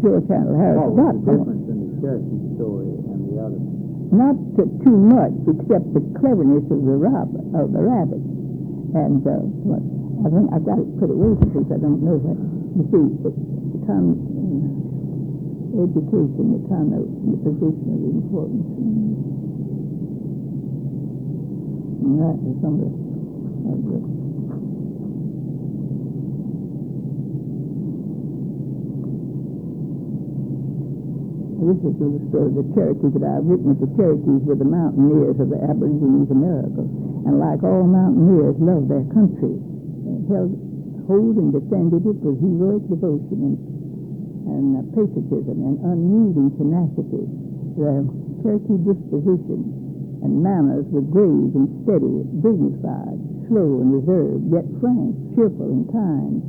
George Chandler Harris got
the difference in the Cherokee story and the other?
Not too much, except the cleverness of the rabbit. And I think I've got it put away because I don't know what. You see, the education, the connotes, and the position of the importance. And that is some of the This is the story of the Cherokee that I've written. The Cherokees were the mountaineers of the Aborigines America, and like all mountaineers, loved their country, hold and defended it with heroic devotion and patriotism and unyielding tenacity. The Cherokee disposition and manners were grave and steady, dignified, slow and reserved, yet frank, cheerful, and kind.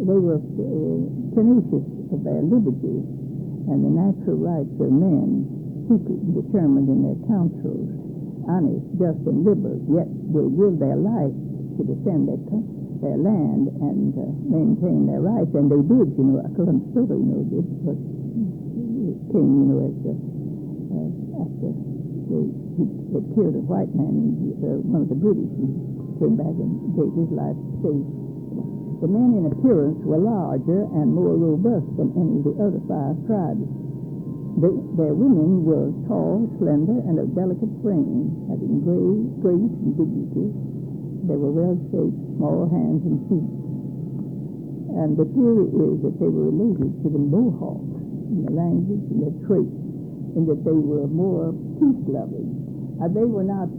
They were tenacious of their liberties and the natural rights of men, secret and determined in their counsels, honest, just, and liberal, yet they willed their life to defend their land and maintain their rights, and they did. Columbus Stover, did what came, after they killed a white man, one of the British, who came back and gave his life to save. The men in appearance were larger and more robust than any of the other 5 tribes. Their women were tall, slender, and of delicate frame, having grace and dignity. They were well-shaped, small hands and feet. And the theory is that they were related to the Mohawks in their language and their traits, and that they were more peace-loving. They were not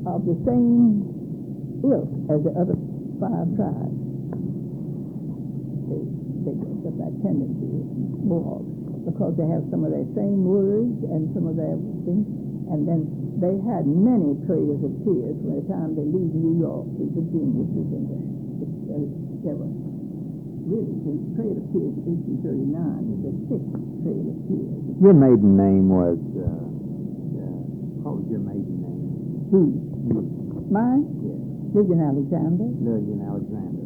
of the same ilk as the other 5 tribes. They got that tendency, Mohawks, because they have some of their same words and some of their things. And then they had many trails of tears from the time they leave New York to Virginia to there were really the Trail of Tears of 1839 is the 6th Trail of Tears.
Your maiden name was what was your maiden name?
Who?
You.
Mine?
Yes.
Lillian Alexander.
Lillian Alexander.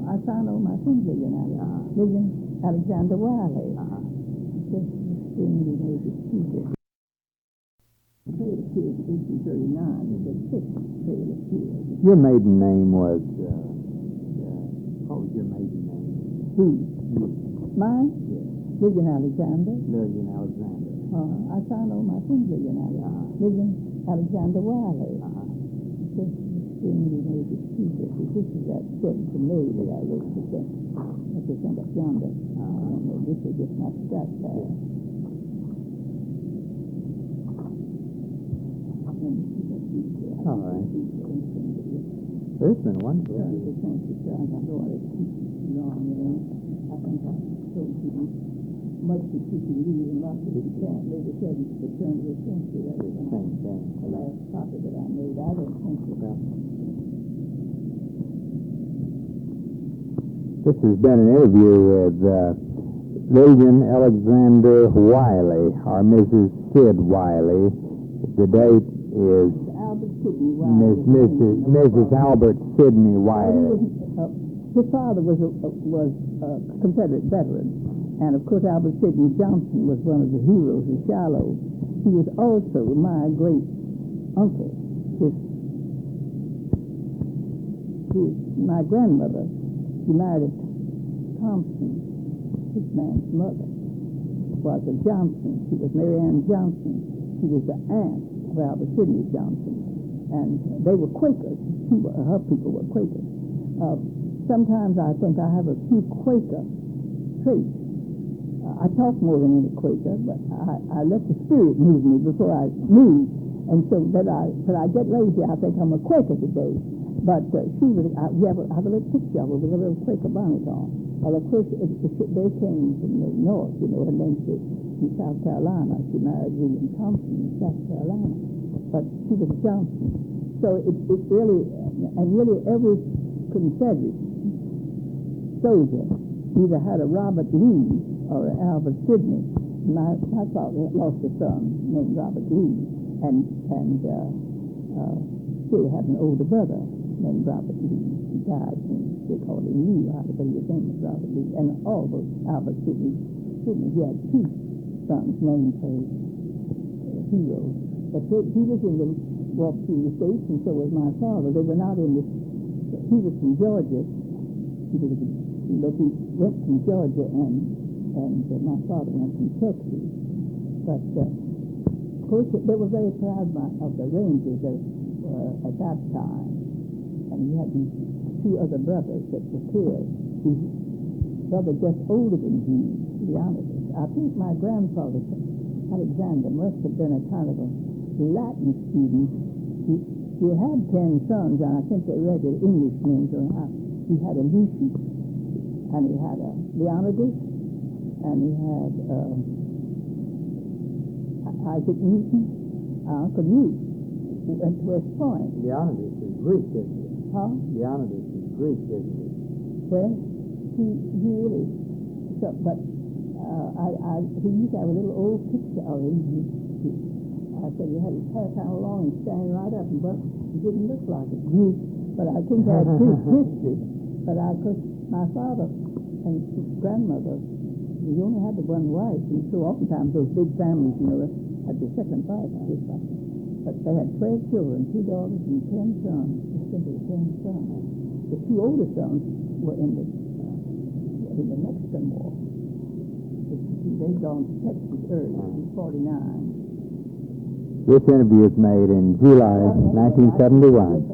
I found all my friends Lillian Alexander. Lillian Alexander Wiley. Just extremely maybe speaker. Trail of Tears of 1839 is the 6th Trail of Tears.
Your maiden name was what was your maiden name?
Who? Mine? Lillian Alexander.
Lillian Alexander.
I signed on my friend Lillian Alexander. Lillian Alexander Wiley. This is that sent to me that I wrote to them. I just sent up yonder. I don't know, this is just my scratch pad.
All right. It's been wonderful.
I don't want to keep you long, you know. I think I told you much that you can leave and lots that you can't. They just said it's the turn of the century. That was the last copy that I made. I don't think about it.
This has been an interview with Lillian Alexander Wiley, or Mrs. Sid Wiley. The date is Mrs. Albert Sidney Wiley.
His father was a Confederate veteran, and of course Albert Sidney Johnson was one of the heroes of Shiloh. He was also my great uncle. My grandmother, she married Thompson, this man's mother, was a Johnson. She was Mary Ann Johnson. She was the aunt of Albert Sidney Johnson. And they were Quakers. Her people were Quakers. Sometimes I think I have a few Quaker traits. I talk more than any Quaker, but I let the Spirit move me before I move. And so that when I get lazy, I think I'm a Quaker today. But she was, I have a little picture of her with a little Quaker bonnet on. Well, of course, they came from the north, you know, and then in South Carolina. She married William Thompson in South Carolina. But she was a Johnson. So it really, and really every Confederate soldier either had a Robert Lee or an Albert Sidney. My father lost a son named Robert Lee, and she had an older brother named Robert Lee. He died when they called him Lee, but his name was Robert Lee. And also Albert Sidney, he had two sons named for his heroes. But he was in the walk through the States, and so was my father. They were not in the. He was from Georgia, but he went from Georgia, and my father went from Cherokee. But of course, they were very proud of the Rangers at that time, and he had these two other brothers that were killed. His brother just older than he, to be honest. I think my grandfather, Alexander, must have been a kind of a Latin student. He had 10 sons, and I think they read it English names. He had a Lucius, and he had a Leonidas, and he had Isaac Newton, Uncle Newt, who went to West Point.
Leonidas is Greek, isn't it?
Huh?
Leonidas is Greek, isn't it?
Well, he really, so, but he used to have a little old picture of him. I said he had his hair kind of long and standing right up, but he didn't look like a Greek. But I think I had Greek history. But course, my father and grandmother, we only had the one wife, and so oftentimes those big families, you know, had the second wife. But they had 12 children, 2 daughters and 10 sons. Just think of 10 sons. The 2 older sons were in the Mexican War. They'd gone to Texas early in 49.
This interview was made in July 1971.